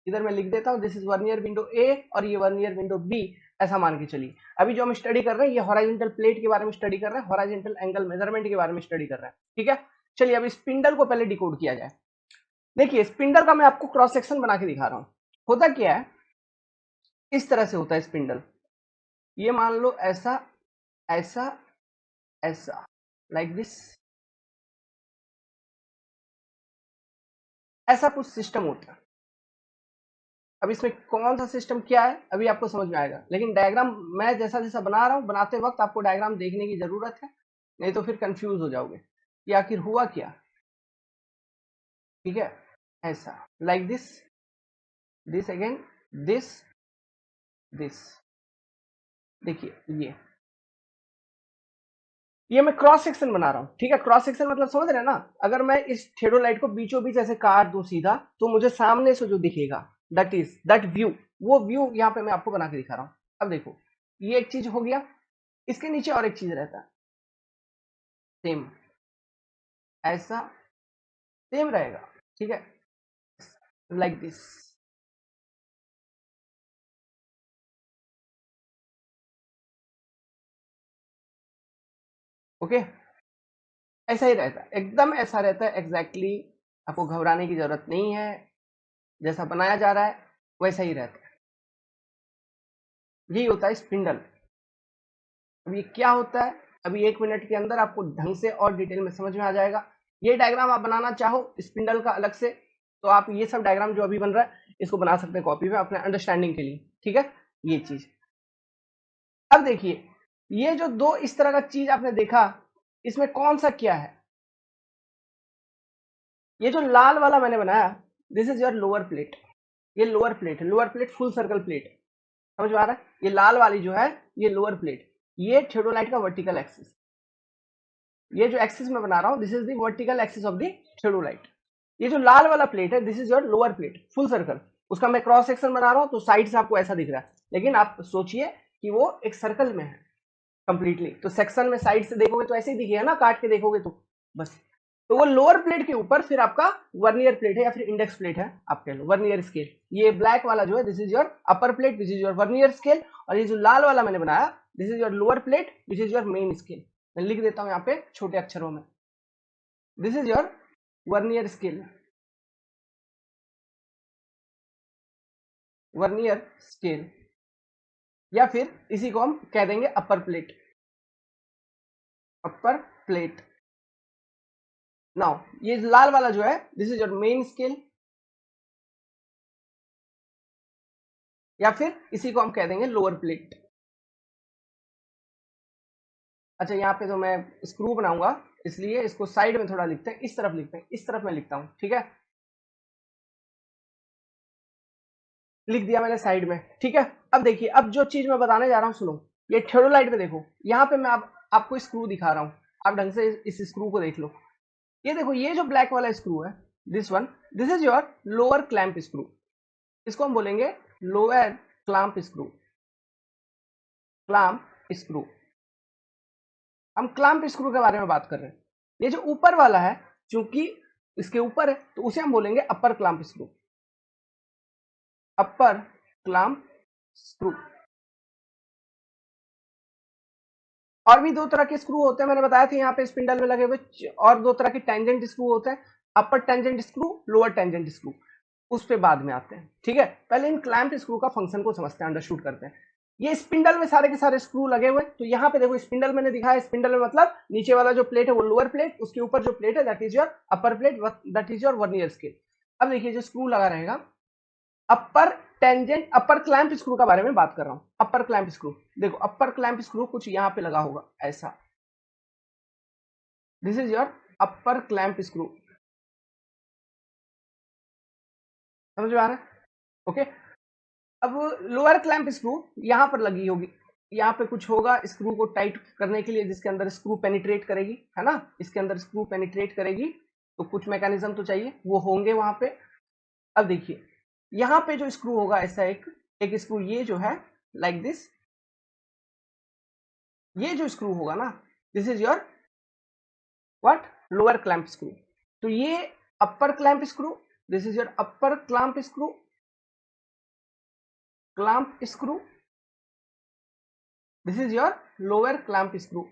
इधर मैं लिख देता हूँ, दिस इज वर्नियर विंडो ए, और ये वर्नियर विंडो बी, ऐसा मान के चलिए। अभी जो हम स्टडी कर रहे हैं, ये हॉराइजॉन्टल प्लेट के बारे में स्टडी कर रहे हैं, हॉराइजॉन्टल एंगल मेजरमेंट के बारे में स्टडी कर रहे हैं। ठीक है, चलिए अब स्पिंडल को पहले डिकोड किया जाए। देखिए, स्पिंडल का मैं आपको क्रॉस सेक्शन बना के दिखा रहा हूँ। होता क्या है, इस तरह से होता है स्पिंडल। ये मान लो ऐसा ऐसा ऐसा, लाइक दिस, ऐसा कुछ सिस्टम होता है। अब इसमें कौन सा सिस्टम क्या है अभी आपको समझ में आएगा, लेकिन डायग्राम मैं जैसा जैसा बना रहा हूं, बनाते वक्त आपको डायग्राम देखने की जरूरत है, नहीं तो फिर कंफ्यूज हो जाओगे कि आखिर हुआ क्या। ठीक है, ऐसा, like this, this again, this, this. देखिए, ये मैं क्रॉस सेक्शन बना रहा हूँ। ठीक है, क्रॉस सेक्शन मतलब समझ रहे हैं ना। अगर मैं इस थेडोलाइट को बीचों बीच ऐसे काट दूं सीधा, तो मुझे सामने से जो दिखेगा, दैट व्यू, वो व्यू यहाँ पे मैं आपको बना के दिखा रहा हूँ। अब देखो, ये एक चीज हो गया, इसके नीचे और एक चीज रहता है, सेम, ऐसा सेम रहेगा। ठीक है, लाइक दिस। ओके, ऐसा ही रहता है, एकदम ऐसा रहता है एग्जैक्टली। आपको घबराने की जरूरत नहीं है, जैसा बनाया जा रहा है वैसा ही रहता है। यही होता है स्पिंडल। अब ये क्या होता है, अभी 1 मिनट के अंदर आपको ढंग से और डिटेल में समझ में आ जाएगा। ये डायग्राम आप बनाना चाहो स्पिंडल का अलग से, तो आप ये सब डायग्राम जो अभी बन रहा है इसको बना सकते हैं कॉपी में अपने अंडरस्टैंडिंग के लिए। ठीक है, ये चीज। अब देखिए, ये जो दो इस तरह का चीज आपने देखा, इसमें कौन सा क्या है। ये जो लाल वाला मैंने बनाया, this is your lower plate. ये लोअर प्लेट है, lower plate full circle plate, समझ में आ रहा है। ये लाल वाली जो है, ये लोअर प्लेट, ये थियोडोलाइट का वर्टिकल एक्सिस। ये जो एक्सिस मैं बना रहा हूं, this is the vertical axis of the theodolite. ये जो लाल वाला प्लेट है, this is your lower plate full circle. उसका मैं क्रॉस सेक्शन बना रहा हूं, तो साइड से आपको ऐसा दिख रहा है, लेकिन आप सोचिए कि वो एक सर्कल में है कंप्लीटली। तो सेक्शन में साइड से देखोगे तो ऐसे ही दिखेगा ना, काट के देखोगे तो बस। तो वो लोअर प्लेट के ऊपर फिर आपका वर्नियर प्लेट है या फिर इंडेक्स प्लेट है, आप कह लो वर्नियर स्केल। ये ब्लैक वाला जो है, this is your upper plate which is your vernier scale, और ये जो लाल वाला मैंने बनाया, this is your lower plate which is your main scale. मैं लिख देता हूं यहाँ पे छोटे अक्षरों में, this is your vernier scale, vernier scale, या फिर इसी को हम कह देंगे अपर प्लेट, अपर प्लेट। नाउ ये लाल वाला जो है, this is your main scale, या फिर इसी को हम कह देंगे लोअर प्लेट। अच्छा, यहाँ पे तो मैं स्क्रू बनाऊंगा, इसलिए इसको साइड में थोड़ा लिखते हैं, इस तरफ लिखते हैं, इस तरफ मैं लिखता हूँ। ठीक है, लिख दिया मैंने साइड में। ठीक है, अब देखिए, अब जो चीज मैं बताने जा रहा हूँ सुनो। ये थियोडोलाइट में देखो, यहाँ पे मैं आपको स्क्रू दिखा रहा हूँ, आप ढंग से इस स्क्रू को देख लो। ये देखो, ये जो ब्लैक वाला स्क्रू है, this one, this is your lower clamp screw. इसको हम बोलेंगे lower clamp screw, clamp screw. हम क्लैंप स्क्रू के बारे में बात कर रहे हैं। ये जो ऊपर वाला है, चूंकि इसके ऊपर है, तो उसे हम बोलेंगे अपर clamp screw, upper clamp screw. और भी दो तरह के स्क्रू होते हैं, मैंने बताया था यहाँ पे स्पिंडल में लगे हुए। और दो तरह के टेंजेंट स्क्रू होते हैं, upper tangent screw, lower tangent screw. उस पे बाद में आते हैं। ठीक है, पहले इन क्लैंप स्क्रू का फंक्शन को समझते हैं, अंडरस्टूड करते हैं। ये स्पिंडल में सारे के सारे स्क्रू लगे हुए। तो यहाँ पे देखो, स्पिंडल मैंने दिखाया, स्पिंडल में मतलब नीचे वाला जो प्लेट है वो लोअर प्लेट, उसके ऊपर जो प्लेट है that is your upper plate, that is your vernier scale. अब देखिए, जो स्क्रू लगा रहेगा, अपर टेंजेंट अपर क्लैंप स्क्रू का बारे में बात कर रहा हूं। अपर क्लैंप स्क्रू, देखो अपर क्लैंप स्क्रू कुछ यहां पे लगा होगा ऐसा, this is your upper clamp screw, समझ में आ रहा है? ओके। अब लोअर क्लैंप स्क्रू यहां पर लगी होगी, यहाँ पे कुछ होगा स्क्रू को टाइट करने के लिए, जिसके अंदर स्क्रू पेनिट्रेट करेगी, है ना, इसके अंदर स्क्रू पेनिट्रेट करेगी, तो कुछ मैकेनिज्म तो चाहिए, वो होंगे वहां पे। अब देखिए यहाँ पे जो स्क्रू होगा ऐसा एक स्क्रू, ये जो है लाइक दिस, ये जो स्क्रू होगा ना, this is your what, lower clamp screw. तो ये upper clamp screw, this is your upper clamp screw, clamp screw, this is your lower clamp screw,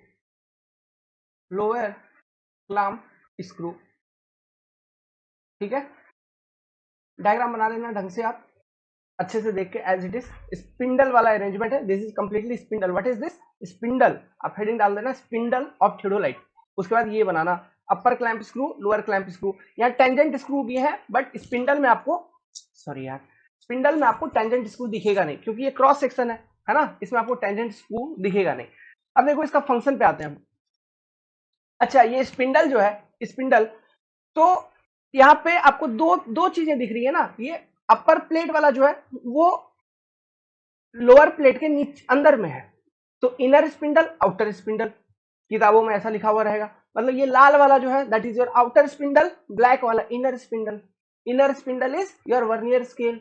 lower clamp screw. ठीक है, डायग्राम बना लेना ढंग से आप अच्छे से देख के, एज इट इज स्पिंडल वाला अरेंजमेंट है, this is completely spindle. What is this? Spindle. आप हेडिंग डाल देना स्पिंडल ऑफ थियोडोलाइट। उसके बाद ये बनाना upper clamp screw, lower clamp screw. यहाँ टेंजेंट स्क्रू भी है, बट स्पिंडल में आपको, सॉरी यार, स्पिंडल में आपको टेंजेंट स्क्रू दिखेगा नहीं, क्योंकि ये क्रॉस सेक्शन है ना, इसमें आपको टेंजेंट स्क्रू दिखेगा नहीं। अब देखो इसका फंक्शन पे आते हैं हम। अच्छा, ये स्पिंडल जो है, स्पिंडल, तो यहाँ पे आपको दो दो चीजें दिख रही है ना, ये अपर प्लेट वाला जो है वो लोअर प्लेट के नीचे अंदर में है, तो इनर स्पिंडल, आउटर स्पिंडल, किताबों में ऐसा लिखा हुआ रहेगा। मतलब ये लाल वाला जो है that is your outer spindle, black वाला inner spindle. Inner spindle is your vernier scale,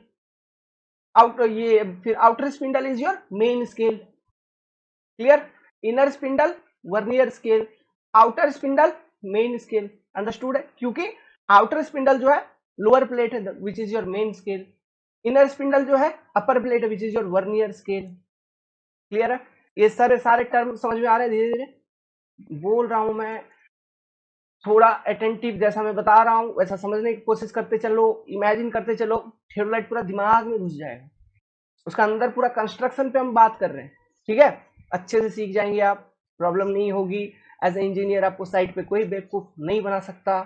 outer, ये फिर outer spindle is your main scale. Clear? Inner spindle vernier scale, outer spindle main scale. Understood है? क्योंकि outer spindle जो है lower plate है which is your main scale, inner spindle जो है upper plate है which is your vernier scale. Clear है? ये सारे टर्म समझ में आ रहे हैं? धीरे धीरे बोल रहा हूं मैं, थोड़ा अटेंटिव, जैसा मैं बता रहा हूं वैसा समझने की कोशिश करते चलो, इमेजिन करते चलो, थियोडोलाइट पूरा दिमाग में घुस जाएगा, उसका अंदर पूरा कंस्ट्रक्शन पे हम बात कर रहे हैं। ठीक है, अच्छे से सीख जाएंगे आप, प्रॉब्लम नहीं होगी। एज ए इंजीनियर आपको साइट पे कोई बेवकूफ नहीं बना सकता,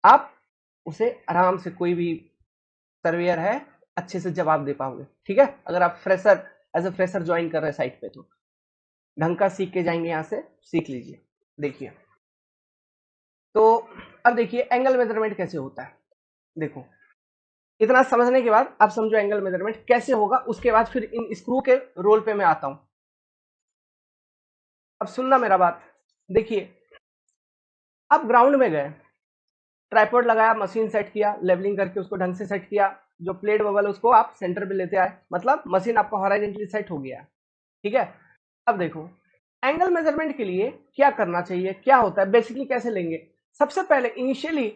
आप उसे आराम से, कोई भी सर्वेयर है अच्छे से जवाब दे पाओगे। ठीक है, अगर आप fresher, as a fresher join कर रहे हैं साइट पे, तो ढंग का सीख के जाएंगे, यहां से सीख लीजिए। देखिए, तो अब देखिए एंगल मेजरमेंट कैसे होता है। देखो, इतना समझने के बाद आप समझो एंगल मेजरमेंट कैसे होगा, उसके बाद फिर इन स्क्रू के रोल पे मैं आता हूं। अब सुनना मेरा बात, देखिए आप ग्राउंड में गए, ट्राइपॉड लगाया, मशीन सेट किया, लेवलिंग करके उसको ढंग से सेट किया, जो प्लेट बबल उसको आप सेंटर पे लेते आए, मतलब मशीन आपका हॉरिजॉन्टली सेट हो गया। ठीक है, अब देखो एंगल मेजरमेंट के लिए क्या करना चाहिए, क्या होता है, बेसिकली कैसे लेंगे। सबसे पहले इनिशियली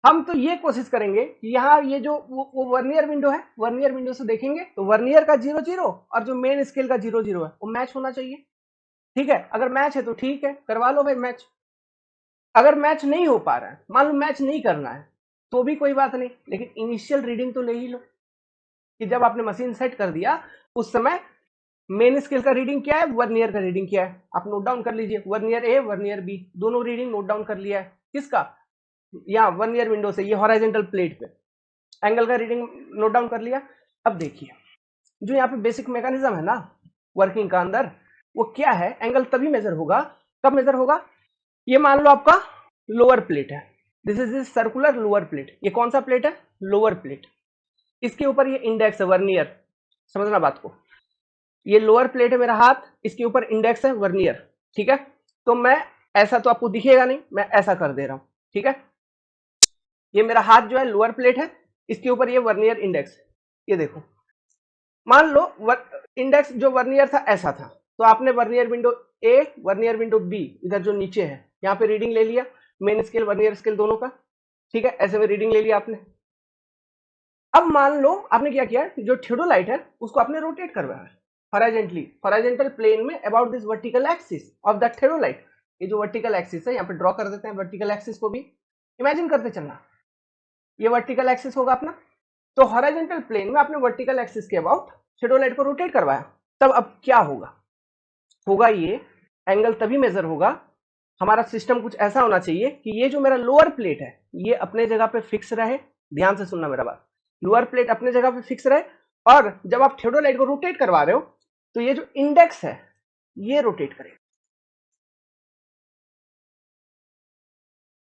हम तो ये कोशिश करेंगे कि यहाँ ये जो वो वर्नियर विंडो है, वर्नियर विंडो से देखेंगे तो वर्नियर का 0 0 और जो मेन स्केल का 0 0 है वो मैच होना चाहिए। ठीक है, अगर मैच है तो ठीक है, करवा लो भाई मैच। अगर मैच नहीं हो पा रहा है, मान लो मैच नहीं करना है, तो भी कोई बात नहीं, लेकिन इनिशियल रीडिंग तो ले ही लो, कि जब आपने मशीन सेट कर दिया उस समय मेन स्केल का रीडिंग क्या है, वर्नियर का रीडिंग क्या है, आप नोट डाउन कर लीजिए। वर्नियर ए, वर्नियर बी, दोनों रीडिंग नोट डाउन कर लिया है। किसका? यहाँ वर्नियर विंडो से, ये हॉरिजॉन्टल प्लेट पे एंगल का रीडिंग नोट डाउन कर लिया। अब देखिए जो यहाँ पे बेसिक मैकेनिज्म है ना वर्किंग का अंदर, वो क्या है, एंगल तभी मेजर होगा, कब मेजर होगा, ये मान लो आपका लोअर प्लेट है, this is this circular lower plate. ये कौन सा प्लेट है? Lower plate. इसके ऊपर ये इंडेक्स है वर्नियर, समझना बात को, ये लोअर प्लेट है मेरा हाथ, इसके ऊपर इंडेक्स है वर्नियर। ठीक है, तो मैं ऐसा तो आपको दिखेगा नहीं, मैं ऐसा कर दे रहा हूं। ठीक है, ये मेरा हाथ जो है लोअर प्लेट है, इसके ऊपर ये वर्नियर इंडेक्स। ये देखो, मान लो इंडेक्स जो वर्नियर था ऐसा था, तो आपने वर्नियर विंडो ए, वर्नियर विंडो बी, इधर जो नीचे है यहाँ पे रीडिंग ले लिया, मेन स्केल वर्नियर स्केल दोनों का। ठीक है, ऐसे में रीडिंग ले लिया आपने। अब मान लो आपने क्या किया, जो थियोडोलाइट है उसको आपने रोटेट करवाया हॉरिजॉन्टली, हॉरिजॉन्टल प्लेन में about this vertical axis of the theodolite. ये जो वर्टिकल एक्सिस है यहाँ पे ड्रॉ कर देते हैं, वर्टिकल एक्सिस को भी इमेजिन करते चलना, ये वर्टिकल एक्सिस होगा अपना। तो हॉरिजॉन्टल प्लेन में आपने वर्टिकल एक्सिस के अबाउट थियोडोलाइट को रोटेट करवाया, तब अब क्या होगा, होगा ये एंगल तभी मेजर होगा, हमारा सिस्टम कुछ ऐसा होना चाहिए कि ये जो मेरा लोअर प्लेट है ये अपने जगह पे फिक्स रहे। ध्यान से सुनना मेरा बात, लोअर प्लेट अपने जगह पे फिक्स रहे और जब आप थियोडोलाइट को रोटेट करवा रहे हो तो ये जो इंडेक्स है ये रोटेट करेगा,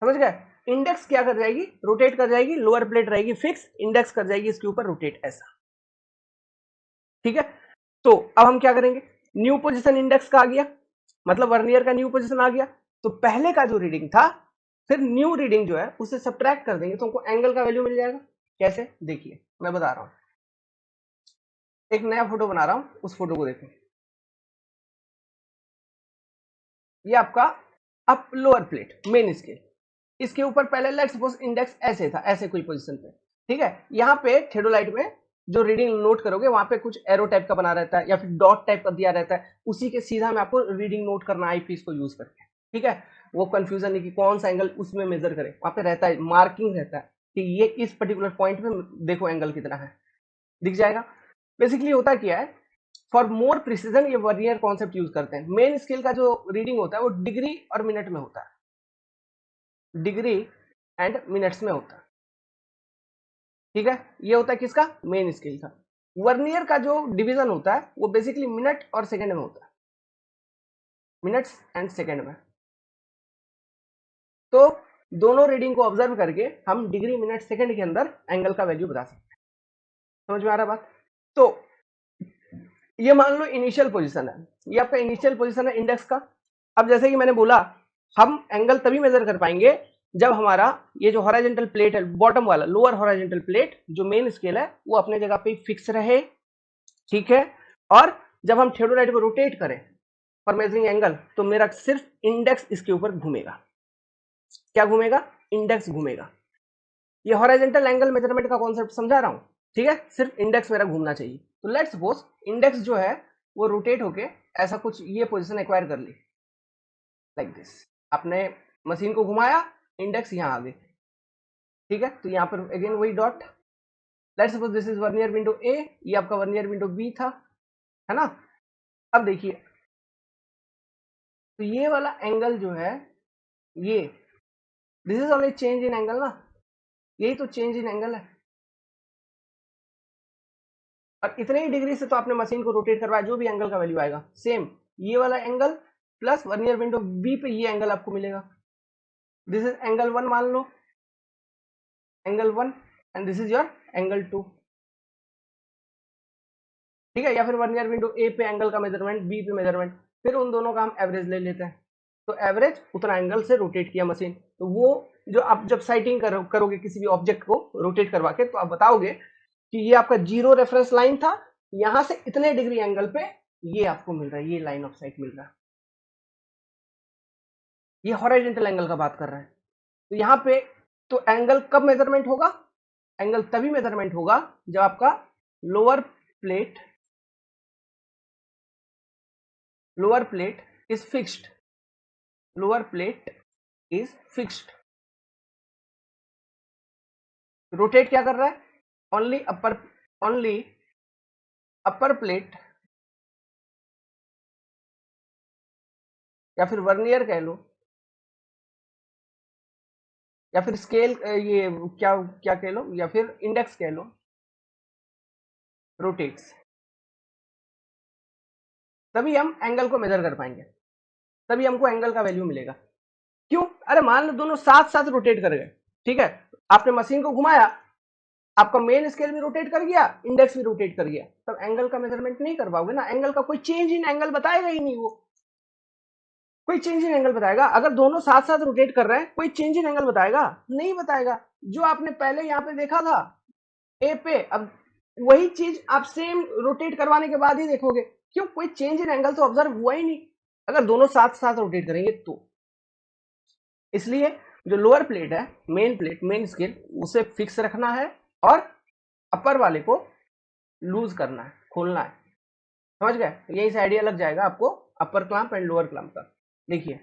समझ गए? इंडेक्स क्या कर जाएगी, रोटेट कर जाएगी, लोअर प्लेट रहेगी फिक्स, इंडेक्स कर जाएगी इसके ऊपर रोटेट, ऐसा। ठीक है, तो अब हम क्या करेंगे, न्यू पोजीशन इंडेक्स का आ गया, मतलब वर्नियर का न्यू पोजीशन आ गया, तो पहले का जो रीडिंग था फिर न्यू रीडिंग जो है उससे सब्ट्रैक्ट कर देंगे तो हमको एंगल का वैल्यू मिल जाएगा। कैसे, देखिए मैं बता रहा हूं, एक नया फोटो बना रहा हूं, उस फोटो को देखो, ये आपका up lower plate main scale, इसके ऊपर पहले लेट्स सपोज इंडेक्स ऐसे था, ऐसे कोई पोजीशन पे, ठीक है, यहाँ पे थियोडोलाइट में जो रीडिंग नोट करोगे वहां पे कुछ एरो टाइप का बना रहता है या फिर डॉट टाइप का दिया रहता है, उसी के सीधा में आपको रीडिंग नोट करना आई पीस को यूज करके, ठीक है, वो कंफ्यूजन नहीं कि कौन सा एंगल उसमें मेजर करे, वहां पे रहता है मार्किंग रहता है कि ये इस पर्टिकुलर पॉइंट पे देखो एंगल कितना है, दिख जाएगा। बेसिकली होता क्या है, फॉर मोर प्रिसीजन ये वर्नियर कॉन्सेप्ट यूज करते हैं, मेन स्केल का जो रीडिंग होता है वो डिग्री और मिनट में होता है, डिग्री एंड मिनट्स में होता है, ठीक है, ये होता है किसका, मेन स्केल का। वर्नियर का जो डिवीजन होता है वो बेसिकली मिनट और सेकंड में होता है, मिनट्स एंड सेकंड में। तो दोनों रीडिंग को ऑब्जर्व करके हम डिग्री मिनट सेकंड के अंदर एंगल का वैल्यू बता सकते हैं, समझ में आ रहा बात? तो ये मान लो इनिशियल पोजीशन है, ये आपका इनिशियल पोजीशन है इंडेक्स का। अब जैसे कि मैंने बोला हम एंगल तभी मेजर कर पाएंगे जब हमारा ये जो हॉरिजॉन्टल प्लेट है, बॉटम वाला लोअर हॉरिजॉन्टल प्लेट जो मेन स्केल है वो अपने जगह पे फिक्स रहे, ठीक है, और जब हम थियोडोलाइट को रोटेट करें फॉर मेजरिंग एंगल तो मेरा सिर्फ इंडेक्स इसके ऊपर घूमेगा, क्या घूमेगा, इंडेक्स घूमेगा। ये हॉरिजॉन्टल एंगल मेजरमेंट का कॉन्सेप्ट समझा रहा हूं, ठीक है, सिर्फ इंडेक्स मेरा घूमना चाहिए। तो लेट्स सपोज इंडेक्स जो है वो रोटेट होके ऐसा कुछ ये पोजीशन एक्वायर कर ली लाइक दिस, आपने मशीन को घुमाया, इंडेक्स यहां आ गई, ठीक है, तो यहां पर अगेन वही dot, let's suppose this is vernier window A, ये आपका वर्नियर विंडो बी था, है ना। अब देखिए तो ये वाला एंगल जो है ये, this is only change in angle ना, यही तो चेंज इन एंगल है, और इतने ही डिग्री से तो आपने मशीन को रोटेट करवाया, जो भी एंगल का वैल्यू आएगा सेम ये वाला angle plus vernier window B पे ये एंगल आपको मिलेगा, दिस इज एंगल 1 मान लो, angle 1 and this is your angle 2, ठीक है, या फिर वर्नियर विंडो ए पे एंगल का मेजरमेंट, बी पे मेजरमेंट, फिर उन दोनों का हम एवरेज ले लेते हैं, तो एवरेज उतना एंगल से रोटेट किया मशीन, तो वो जो आप जब साइटिंग करोगे किसी भी ऑब्जेक्ट को रोटेट करवा के तो आप बताओगे कि ये आपका जीरो रेफरेंस लाइन था, यहां से इतने डिग्री एंगल पे ये आपको मिल रहा है, ये लाइन ऑफ साइट मिल रहा है, ये हॉरिजॉन्टल एंगल का बात कर रहा है। तो यहाँ पे तो एंगल कब मेजरमेंट होगा, एंगल तभी मेजरमेंट होगा जब आपका lower plate, lower plate is fixed, lower plate is fixed, rotate क्या कर रहा है, ओनली अपर, ओनली अपर प्लेट या फिर वर्नियर कह लो या फिर स्केल, ये क्या क्या कह लो या फिर इंडेक्स कह लो, रोटेट्स, तभी हम एंगल को मेजर कर पाएंगे, तभी हमको एंगल का वैल्यू मिलेगा। क्यों, अरे मान लो दोनों साथ साथ रोटेट कर गए, ठीक है, आपने मशीन को घुमाया, आपका मेन स्केल भी रोटेट कर गया, इंडेक्स भी रोटेट कर गया, तब एंगल का मेजरमेंट नहीं कर पाओगे ना, एंगल का कोई चेंज इन एंगल बताएगा ही नहीं, वो कोई चेंज इन एंगल बताएगा, अगर दोनों साथ साथ रोटेट कर रहे हैं कोई चेंज इन एंगल बताएगा, नहीं बताएगा, जो आपने पहले यहाँ पे देखा था ए पे, अब वही चीज आप सेम रोटेट करवाने के बाद ही देखोगे, क्यों, कोई चेंज इन एंगल तो ऑब्जर्व हुआ ही नहीं, अगर दोनों साथ साथ रोटेट करेंगे तो। इसलिए जो लोअर प्लेट है, मेन प्लेट, मेन स्केल, उसे फिक्स रखना है और अपर वाले को लूज करना है, खोलना है, समझ गए, यही से आइडिया लग जाएगा आपको अपर क्लैंप एंड लोअर क्लैंप का। देखिए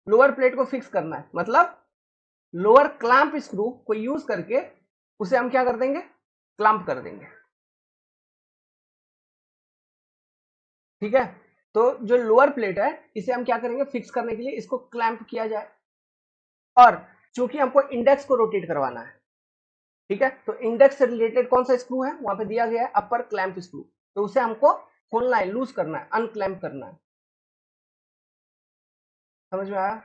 लोअर प्लेट को फिक्स करना है मतलब लोअर क्लैंप स्क्रू को यूज करके उसे हम क्या कर देंगे, क्लैंप कर देंगे, ठीक है, तो जो लोअर प्लेट है इसे हम क्या करेंगे, फिक्स करने के लिए इसको क्लैंप किया जाए, और चूंकि हमको इंडेक्स को रोटेट करवाना है, ठीक है, तो इंडेक्स से रिलेटेड कौन सा स्क्रू है, वहां पे दिया गया है अपर क्लैंप स्क्रू, तो उसे हमको खोलना है, लूज करना है, अनक्लैंप करना है। समझ में आया?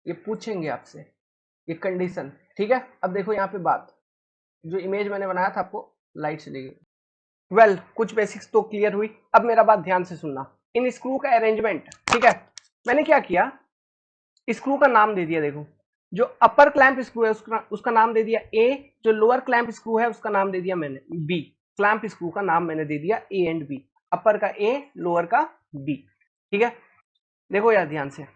ये पूछेंगे आपसे, ये कंडीशन। ठीक है, अब देखो यहाँ पे बात, जो इमेज मैंने बनाया था आपको लाइट से लेगी। वेल, कुछ बेसिक्स तो क्लियर हुई। अब मेरा बात ध्यान से सुनना, इन स्क्रू का अरेंजमेंट। ठीक है, मैंने क्या किया, स्क्रू का नाम दे दिया। देखो, जो अपर क्लैंप स्क्रू है उसका नाम दे दिया ए, जो लोअर क्लैंप स्क्रू है उसका नाम दे दिया मैंने बी। क्लैंप स्क्रू का नाम मैंने दे दिया ए एंड बी, अपर का ए, लोअर का बी। ठीक है, देखो यार ध्यान से,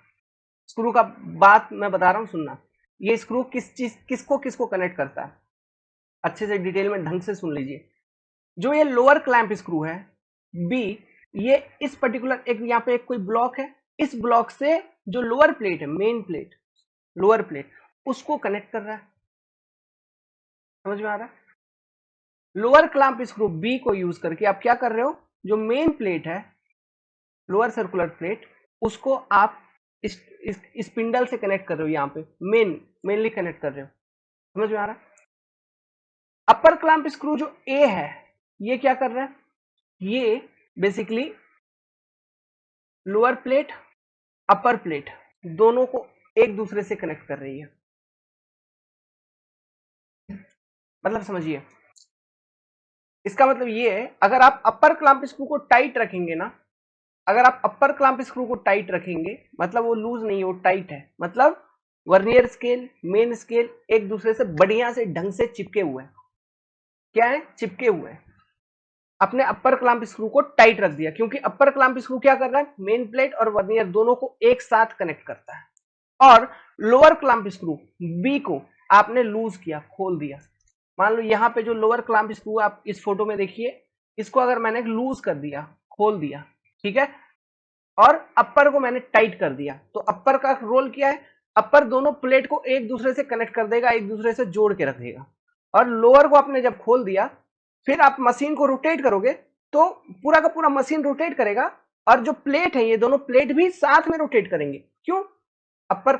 स्क्रू का बात मैं बता रहा हूं, सुनना। ये स्क्रू किस चीज, किसको किसको कनेक्ट करता है, अच्छे से डिटेल में ढंग से सुन लीजिए। जो ये लोअर क्लैंप स्क्रू है बी, ये इस पर्टिकुलर एक यहाँ पे एक कोई ब्लॉक है, इस ब्लॉक से जो लोअर प्लेट है, मेन प्लेट, लोअर प्लेट, उसको कनेक्ट कर रहा है। समझ में आ रहा है? लोअर क्लैंप स्क्रू बी को यूज करके आप क्या कर रहे हो, जो मेन प्लेट है, लोअर सर्कुलर प्लेट, उसको आप इस स्पिंडल से कनेक्ट कर रहे हो, यहाँ पे मेनली कनेक्ट कर रहे हो। समझ में आ रहा है? अपर क्लैंप स्क्रू जो ए है, ये क्या कर रहा है, ये बेसिकली लोअर प्लेट, अपर प्लेट, दोनों को एक दूसरे से कनेक्ट कर रही है। मतलब समझिए, इसका मतलब ये है, अगर आप अपर क्लैंप स्क्रू को टाइट रखेंगे ना, अगर आप अपर क्लैंप स्क्रू को टाइट रखेंगे, मतलब वो लूज नहीं है, वो टाइट है, मतलब वर्नियर स्केल, मेन स्केल एक दूसरे से बढ़िया से ढंग से चिपके हुए हैं। क्या है, चिपके हुए हैं। अपने अपर क्लैंप स्क्रू को टाइट रख दिया, क्योंकि अपर क्लैंप स्क्रू क्या कर रहा है, मेन प्लेट और वर्नियर दोनों को एक साथ कनेक्ट करता है। और लोअर क्लैंप स्क्रू बी को आपने लूज किया, खोल दिया। मान लो यहाँ पे जो लोअर क्लैंप स्क्रू आप इस फोटो में देखिए, इसको अगर मैंने लूज कर दिया, खोल दिया, ठीक है, और अपर को मैंने टाइट कर दिया, तो अपर का रोल क्या है, अपर दोनों प्लेट को एक दूसरे से कनेक्ट कर देगा, एक दूसरे से जोड़ के रखेगा। और लोअर को आपने जब खोल दिया, फिर आप मशीन को रोटेट करोगे तो पूरा का पूरा मशीन रोटेट करेगा, और जो प्लेट है, ये दोनों प्लेट भी साथ में रोटेट करेंगे। क्यों? अपर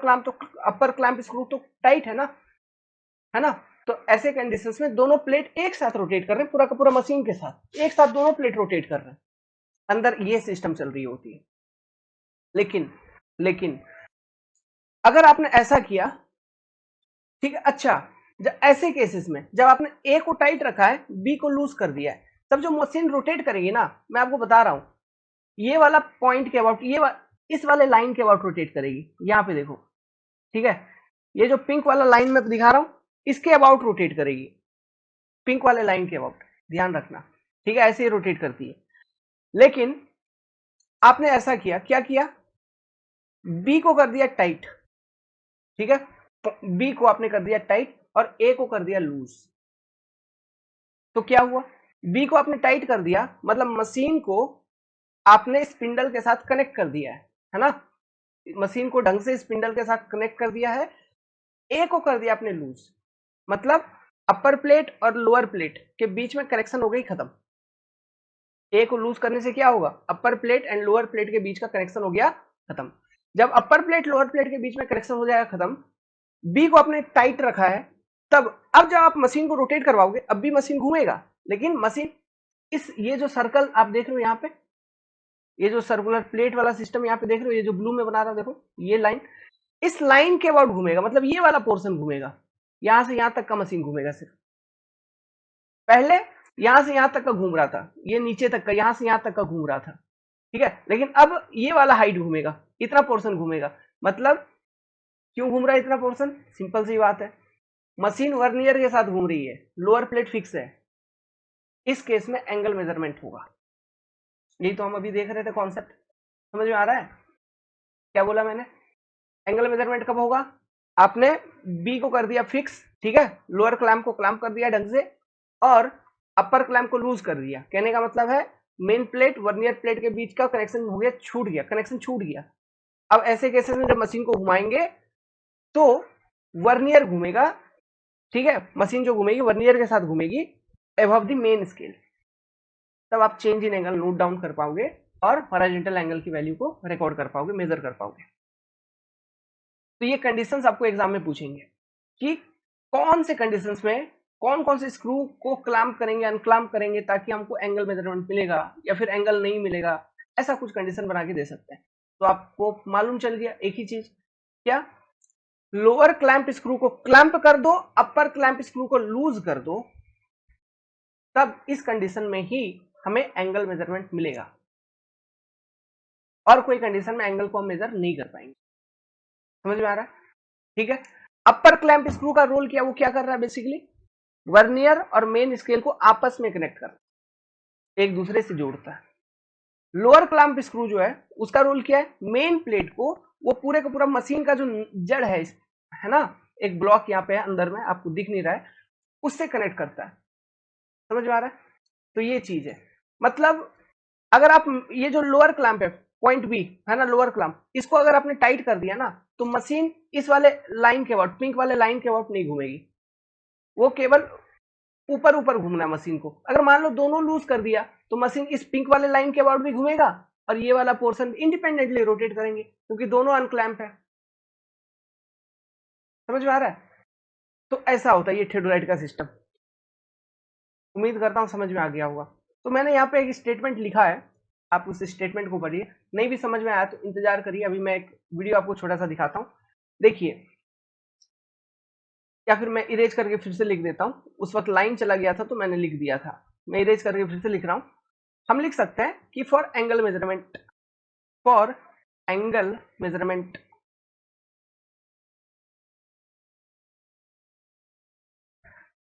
क्लैंप स्क्रू तो टाइट है ना, तो ऐसे कंडीशंस में दोनों प्लेट एक साथ रोटेट कर रहे हैं, पूरा का पूरा मशीन के साथ एक साथ दोनों प्लेट रोटेट कर रहे हैं, अंदर ये सिस्टम चल रही होती है। लेकिन लेकिन अगर आपने ऐसा किया, ठीक है, अच्छा, जब ऐसे केसेस में जब आपने ए को टाइट रखा है, बी को लूज कर दिया है, तब जो मशीन रोटेट करेगी ना, मैं आपको बता रहा हूं, ये वाला पॉइंट के अबाउट, इस वाले लाइन के अबाउट रोटेट करेगी। यहां पे देखो, ठीक है, ये जो पिंक वाला लाइन मैं दिखा रहा हूं, इसके अबाउट रोटेट करेगी, पिंक वाले लाइन के अबाउट, ध्यान रखना। ठीक है, ऐसे ही रोटेट करती है। लेकिन आपने ऐसा किया, क्या किया, बी को कर दिया टाइट, ठीक है, तो बी को आपने कर दिया टाइट और ए को कर दिया लूज। तो क्या हुआ, बी को आपने टाइट कर दिया, मतलब मशीन को आपने स्पिंडल के साथ कनेक्ट कर दिया है ना, मशीन को ढंग से स्पिंडल के साथ कनेक्ट कर दिया है। ए को कर दिया आपने लूज, मतलब अपर प्लेट और लोअर प्लेट के बीच में कनेक्शन हो गई खत्म। ए को लूज करने से क्या होगा, अपर प्लेट एंड लोअर प्लेट के बीच का कनेक्शन हो गया खत्म। जब अपर प्लेट लोअर प्लेट के बीच में कनेक्शन हो जाएगा खत्म, बी को आपने टाइट रखा है, तब अब जब आप मशीन को रोटेट करवाओगे, अब भी मशीन घूमेगा, लेकिन मशीन ये जो सर्कल आप देख रहे हो यहाँ पे, ये जो सर्कुलर प्लेट वाला सिस्टम यहाँ पे देख रहे हो, ये जो ब्लू में बना रहा, देखो ये लाइन, इस लाइन के अबाउट घूमेगा, मतलब ये वाला पोर्शन घूमेगा, यहां से यहां तक का मशीन घूमेगा सिर्फ। पहले यहां से यहां तक का घूम रहा था, ये नीचे तक का, यहां से यहां तक का घूम रहा था, ठीक है, लेकिन अब ये वाला हाइट घूमेगा, इतना पोर्शन घूमेगा। मतलब क्यों घूम रहा है इतना पोर्शन, सिंपल सी बात है, मशीन वर्नियर के साथ घूम रही है, लोअर प्लेट फिक्स है, इस केस में एंगल मेजरमेंट होगा। यही तो हम अभी देख रहे थे कॉन्सेप्ट, समझ में आ रहा है? क्या बोला मैंने, एंगल मेजरमेंट कब होगा, आपने बी को कर दिया फिक्स, ठीक है, लोअर क्लैंप को क्लैंप कर दिया ढंग से, और अपर क्लैंप को लूज कर दिया। कहने का मतलब है मेन प्लेट वर्नियर प्लेट के बीच का कनेक्शन हो गया, छूट गया, कनेक्शन छूट गया। अब ऐसे केसेस में जब मशीन को घुमाएंगे तो वर्नियर घूमेगा, ठीक है, मशीन जो घूमेगी वर्नियर के साथ घूमेगी अबव द मेन स्केल, तब आप change in angle note down कर पाओगे और हॉरिजॉन्टल एंगल की वैल्यू को रिकॉर्ड कर पाओगे, मेजर कर पाओगे। तो ये कंडीशंस आपको एग्जाम में पूछेंगे कि कौन से कंडीशंस में कौन कौन से स्क्रू को क्लैंप करेंगे, अनक्लैंप करेंगे, ताकि हमको एंगल मेजरमेंट मिलेगा या फिर एंगल नहीं मिलेगा, ऐसा कुछ कंडीशन बना के दे सकते हैं। तो आपको मालूम चल गया एक ही चीज, क्या लोअर क्लैंप स्क्रू को क्लैंप कर दो, अपर क्लैंप स्क्रू को लूज कर दो, तब इस कंडीशन में ही हमें एंगल मेजरमेंट मिलेगा, और कोई कंडीशन में एंगल को हम मेजर नहीं कर पाएंगे। समझ में आ रहा है? ठीक है। अपर क्लैंप स्क्रू का रोल क्या, वो क्या कर रहा है, बेसिकली वर्नियर और मेन स्केल को आपस में कनेक्ट करता है, एक दूसरे से जोड़ता है। लोअर क्लैंप स्क्रू जो है उसका रोल क्या है, मेन प्लेट को, वो पूरे का पूरा मशीन का जो जड़ है ना, एक ब्लॉक यहाँ पे है अंदर में, आपको दिख नहीं रहा है, उससे कनेक्ट करता है। समझ में आ रहा है? तो ये चीज है, मतलब अगर आप ये जो लोअर क्लैंप है, पॉइंट बी है ना, लोअर क्लैंप, इसको अगर आपने टाइट कर दिया ना, तो मशीन इस वाले लाइन के अबाउट, पिंक वाले लाइन के अबाउट नहीं घूमेगी, वो केवल ऊपर ऊपर घूमना है मशीन को। अगर मान लो दोनों लूज कर दिया, तो मशीन इस पिंक वाले लाइन के अबाउट भी घूमेगा, और ये वाला पोर्शन इंडिपेंडेंटली रोटेट करेंगे, क्योंकि दोनों अनक्लैंप है। समझ में आ रहा है? तो ऐसा होता है ये थ्रेडोलाइट का सिस्टम। उम्मीद करता हूं समझ में आ गया होगा। तो मैंने यहाँ पे एक स्टेटमेंट लिखा है, आप उस स्टेटमेंट को पढ़िए, नहीं भी समझ में आया तो इंतजार करिए, अभी मैं एक वीडियो आपको छोटा सा दिखाता हूँ, देखिए, या फिर मैं इरेज करके फिर से लिख देता हूँ, उस वक्त लाइन चला गया था तो मैंने लिख दिया था, मैं इरेज करके फिर से लिख रहा हूँ। हम लिख सकते हैं कि फॉर एंगल मेजरमेंट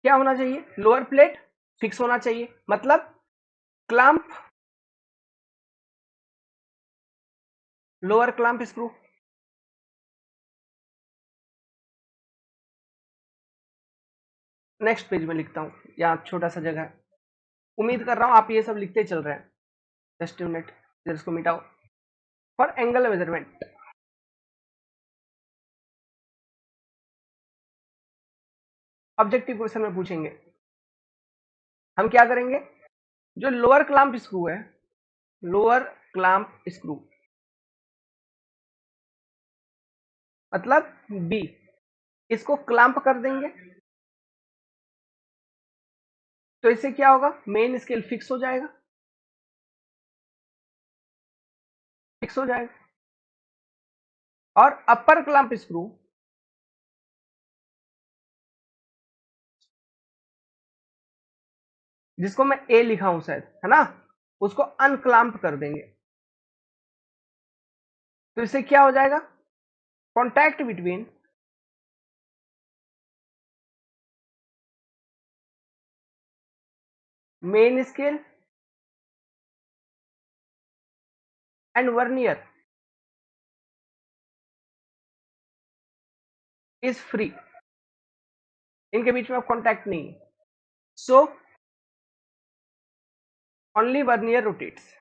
क्या होना चाहिए, लोअर प्लेट फिक्स होना चाहिए, मतलब clamp, lower clamp screw, next page में लिखता हूं, यहाँ छोटा सा जगह है, उम्मीद कर रहा हूं आप ये सब लिखते चल रहे हैं। जस्ट मिनट, इसको मिटाओ। For angle measurement, objective question में पूछेंगे, हम क्या करेंगे, जो लोअर क्लैंप स्क्रू है, लोअर क्लैंप स्क्रू मतलब बी, इसको क्लैंप कर देंगे, तो इससे क्या होगा, मेन स्केल फिक्स हो जाएगा, फिक्स हो जाएगा। और अपर क्लैंप स्क्रू, जिसको मैं ए लिखा हूं शायद, है ना, उसको अनक्लैंप कर देंगे, तो इससे क्या हो जाएगा, contact between main scale and vernier is free, इनके बीच में अब कॉन्टैक्ट नहीं है, so only vernier rotates,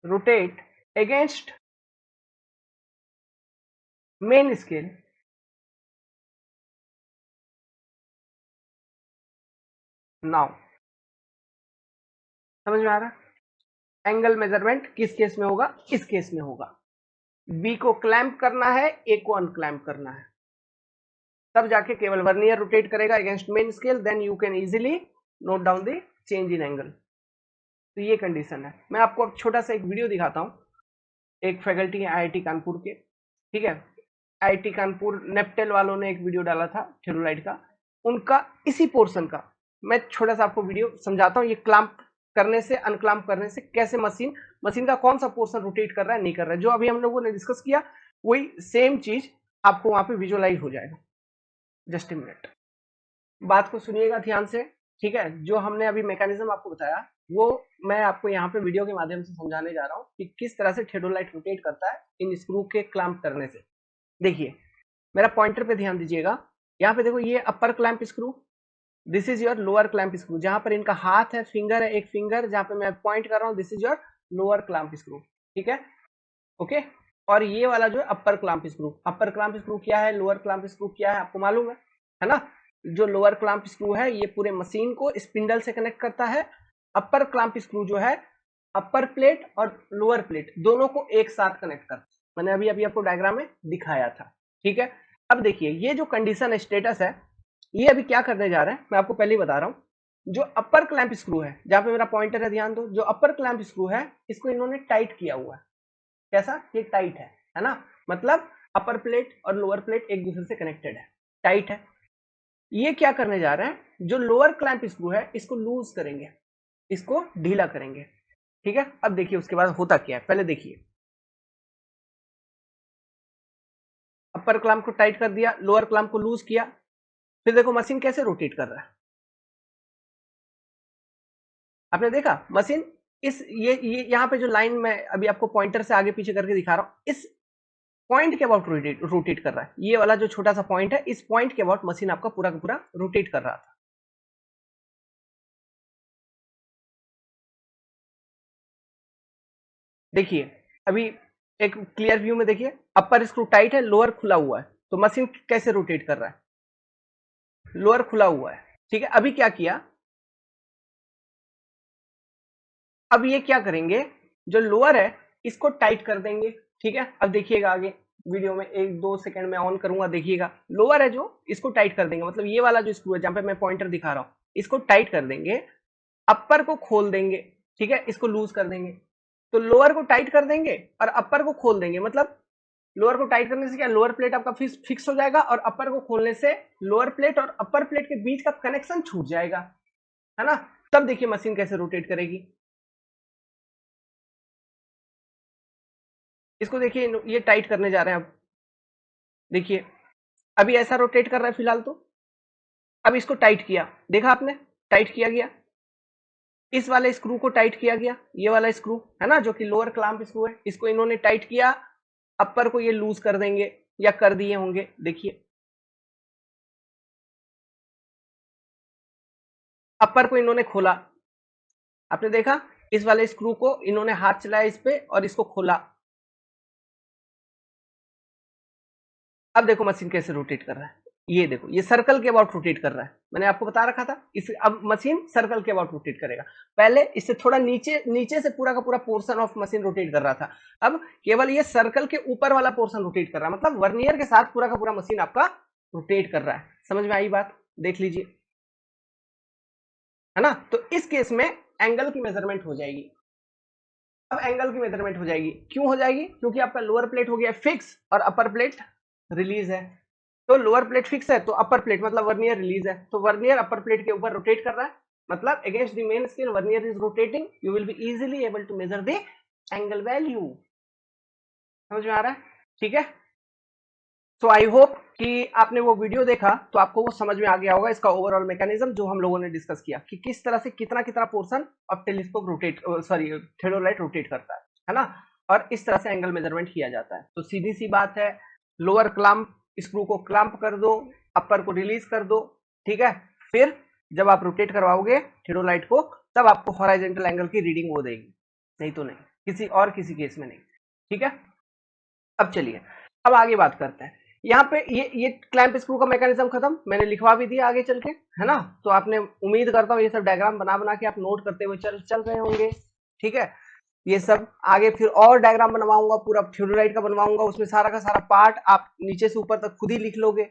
rotate against main scale now। समझ में आ रहा है? एंगल मेजरमेंट किस केस में होगा, इस केस में होगा, बी को क्लैंप करना है, ए को अनक्लैंप करना है, तब जाके केवल वर्नियर रोटेट करेगा against main scale, then you can easily note down the change in angle. तो ये कंडीशन है। मैं आपको अब छोटा सा एक वीडियो दिखाता हूँ, एक फैकल्टी है आईआईटी कानपुर के, ठीक है, आईआईटी कानपुर नेपटेल वालों ने एक वीडियो डाला था थ्रेडोलाइट का, उनका इसी पोर्शन का मैं छोटा सा आपको वीडियो समझाता हूँ, ये क्लैंप करने से अनक्लैंप करने से कैसे मशीन का कौन सा पोर्शन रोटेट कर रहा है, नहीं कर रहा है, जो अभी हम लोगों ने डिस्कस किया वही सेम चीज आपको वहां पे विजुअलाइज हो जाएगा। जस्ट ए मिनट, बात को सुनिएगा ध्यान से, ठीक है, जो हमने अभी मैकेनिज्म आपको बताया वो मैं आपको यहाँ पे वीडियो के माध्यम से समझाने जा रहा हूँ कि किस तरह से थ्रेडोलाइट रोटेट करता है इन स्क्रू के क्लैंप करने से। देखिए मेरा पॉइंटर पे ध्यान दीजिएगा, यहाँ पे देखो ये upper clamp screw, this is your lower clamp screw, जहां पर इनका हाथ है, फिंगर है, एक फिंगर जहां पे मैं पॉइंट कर रहा हूँ, this is your lower clamp screw, ठीक है, ओके। और ये वाला जो है अपर clamp screw, upper clamp screw क्या है, लोअर क्लैंप स्क्रू क्या है, आपको मालूम है ना, जो लोअर क्लैंप स्क्रू है ये पूरे मशीन को स्पिंडल से कनेक्ट करता है, अपर क्लैंप स्क्रू जो है अपर प्लेट और लोअर प्लेट दोनों को एक साथ कनेक्ट करता है, मैंने अभी अभी आपको डायग्राम में दिखाया था। ठीक है, अब देखिए ये जो कंडीशन स्टेटस है, ये अभी क्या करने जा रहे हैं मैं आपको पहले ही बता रहा हूँ। जो अपर क्लैंप स्क्रू है, जहां पे मेरा पॉइंटर है ध्यान दो, जो अपर क्लैंप स्क्रू है इसको इन्होंने टाइट किया हुआ है। कैसा? ये टाइट है ना, मतलब अपर प्लेट और लोअर प्लेट एक दूसरे से कनेक्टेड है, टाइट है। ये क्या करने जा रहे हैं, जो लोअर क्लैंप स्क्रू है इसको लूज करेंगे, इसको ढीला करेंगे। ठीक है, अब देखिए उसके बाद होता क्या है, पहले देखिए अपर क्लैंप को टाइट कर दिया, लोअर क्लैंप को लूज किया, फिर देखो मशीन कैसे रोटेट कर रहा है। आपने देखा मशीन इस ये यहाँ पे जो लाइन में अभी आपको पॉइंटर से आगे पीछे करके दिखा रहा हूं, इस पॉइंट के अबाउट रोटेट कर रहा है। ये वाला जो छोटा सा पॉइंट है, इस पॉइंट के अबाउट मशीन आपका पूरा का पूरा रोटेट कर रहा था। देखिए अभी एक क्लियर व्यू में देखिए, अपर स्क्रू टाइट है, लोअर खुला हुआ है, तो मशीन कैसे रोटेट कर रहा है, लोअर खुला हुआ है। ठीक है, अभी क्या किया, अब ये क्या करेंगे, जो लोअर है इसको टाइट कर देंगे। ठीक है, अब देखिएगा आगे वीडियो में, 1-2 सेकंड में ऑन करूंगा, देखिएगा लोअर है जो, इसको टाइट कर देंगे, मतलब ये वाला जो स्क्रू है जहां पे मैं पॉइंटर दिखा रहा हूं, इसको टाइट कर देंगे, अपर को खोल देंगे। ठीक है, इसको लूज कर देंगे, तो लोअर को टाइट कर देंगे और अपर को खोल देंगे, मतलब लोअर को टाइट करने से क्या, लोअर प्लेट आपका फिक्स हो जाएगा, और अपर को खोलने से लोअर प्लेट और अपर प्लेट के बीच का कनेक्शन छूट जाएगा, है ना। तब देखिए मशीन कैसे रोटेट करेगी, इसको देखिए ये टाइट करने जा रहे हैं अब, देखिए अभी ऐसा रोटेट कर रहा है फिलहाल तो, अब इसको टाइट किया, देखा आपने, टाइट किया गया, इस वाले स्क्रू को टाइट किया गया, ये वाला स्क्रू है ना जो कि लोअर क्लैंप स्क्रू है, इसको इन्होंने टाइट किया, अपर को ये लूज कर देंगे या कर दिए होंगे, देखिए अपर को इन्होंने खोला, आपने देखा इस वाले स्क्रू को इन्होंने हाथ चलाया इस पे और इसको खोला, अब देखो मशीन कैसे रोटेट कर रहा है, ये देखो ये सर्कल के अबाउट रोटेट कर रहा है, मैंने आपको बता रखा था इस, अब मशीन सर्कल के अबाउट रोटेट करेगा। पहले इससे थोड़ा नीचे नीचे से पूरा का पूरा पोर्शन ऑफ मशीन रोटेट कर रहा था, अब केवल ये सर्कल के ऊपर वाला पोर्शन रोटेट कर रहा है, मतलब वर्नियर के साथ पूरा का पूरा मशीन आपका रोटेट कर रहा है। समझ में आई बात, देख लीजिए, है ना। तो इस केस में एंगल की मेजरमेंट हो जाएगी, अब एंगल की मेजरमेंट हो जाएगी, क्यों हो जाएगी, क्योंकि आपका लोअर प्लेट हो गया फिक्स और अपर प्लेट रिलीज है, तो लोअर प्लेट फिक्स है तो अपर प्लेट मतलब वर्नियर रिलीज है, तो वर्नियर अपर प्लेट के ऊपर रोटेट कर रहा है, मतलब against the main scale vernier is rotating, you will be easily able to measure the angle value. समझ में आ रहा है, ठीक है। तो आई होप कि आपने वो वीडियो देखा तो आपको वो समझ में आ गया होगा, इसका ओवरऑल मैकेनिज्म जो हम लोगों ने डिस्कस किया कि किस तरह से कितना कितना portion of telescope rotate, sorry theodolite rotate करता है ना, और इस तरह से एंगल मेजरमेंट किया जाता है। तो सीधी सी बात है, लोअर क्लैंप स्क्रू को क्लैंप कर दो, अपर को रिलीज कर दो, ठीक है, फिर जब आप रोटेट करवाओगे थेडोलाइट को, तब आपको हॉराइजेंटल एंगल की रीडिंग वो देगी, नहीं तो नहीं, किसी केस में नहीं। ठीक है, अब चलिए अब आगे बात करते हैं। यहाँ पे ये क्लैंप स्क्रू का मैकेनिज्म खत्म, मैंने लिखवा भी दिया आगे चल के, है ना। तो आपने, उम्मीद करता हूँ ये सब डायग्राम बना बना के आप नोट करते हुए चल रहे होंगे। ठीक है, ये सब आगे फिर और डायग्राम बनवाऊंगा, पूरा थ्योडोलाइट का बनवाऊंगा, उसमें सारा का सारा पार्ट आप नीचे से ऊपर तक खुद ही लिख लोगे,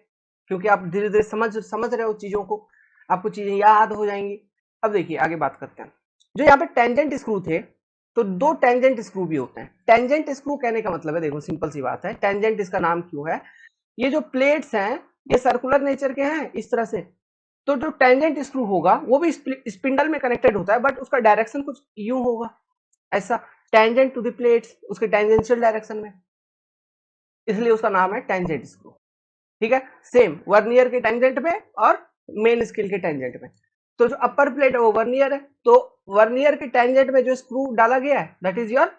क्योंकि आप धीरे धीरे समझ रहे हो चीजों को, आपको चीजें याद हो जाएंगी। अब देखिए आगे बात करते हैं, जो यहाँ पे टेंजेंट स्क्रू थे, तो दो टेंजेंट स्क्रू भी होते हैं। टेंजेंट स्क्रू कहने का मतलब है, देखो सिंपल सी बात है, टेंजेंट इसका नाम क्यों है, ये जो प्लेट्स हैं ये सर्कुलर नेचर के हैं इस तरह से, तो जो टेंजेंट स्क्रू होगा वो भी स्पिंडल में कनेक्टेड होता है, बट उसका डायरेक्शन कुछ यूं होगा, ऐसा, टेंजेंट टू द प्लेट्स, उसके टेंजेंशियल डायरेक्शन में, इसलिए उसका नाम है टेंजेंट स्क्रू। ठीक है, सेम वर्नियर के टेंजेंट में और मेन स्केल के टेंजेंट में, तो जो अपर प्लेट है वो वर्नियर है, तो वर्नियर के टेंजेंट में जो स्क्रू डाला गया है that is your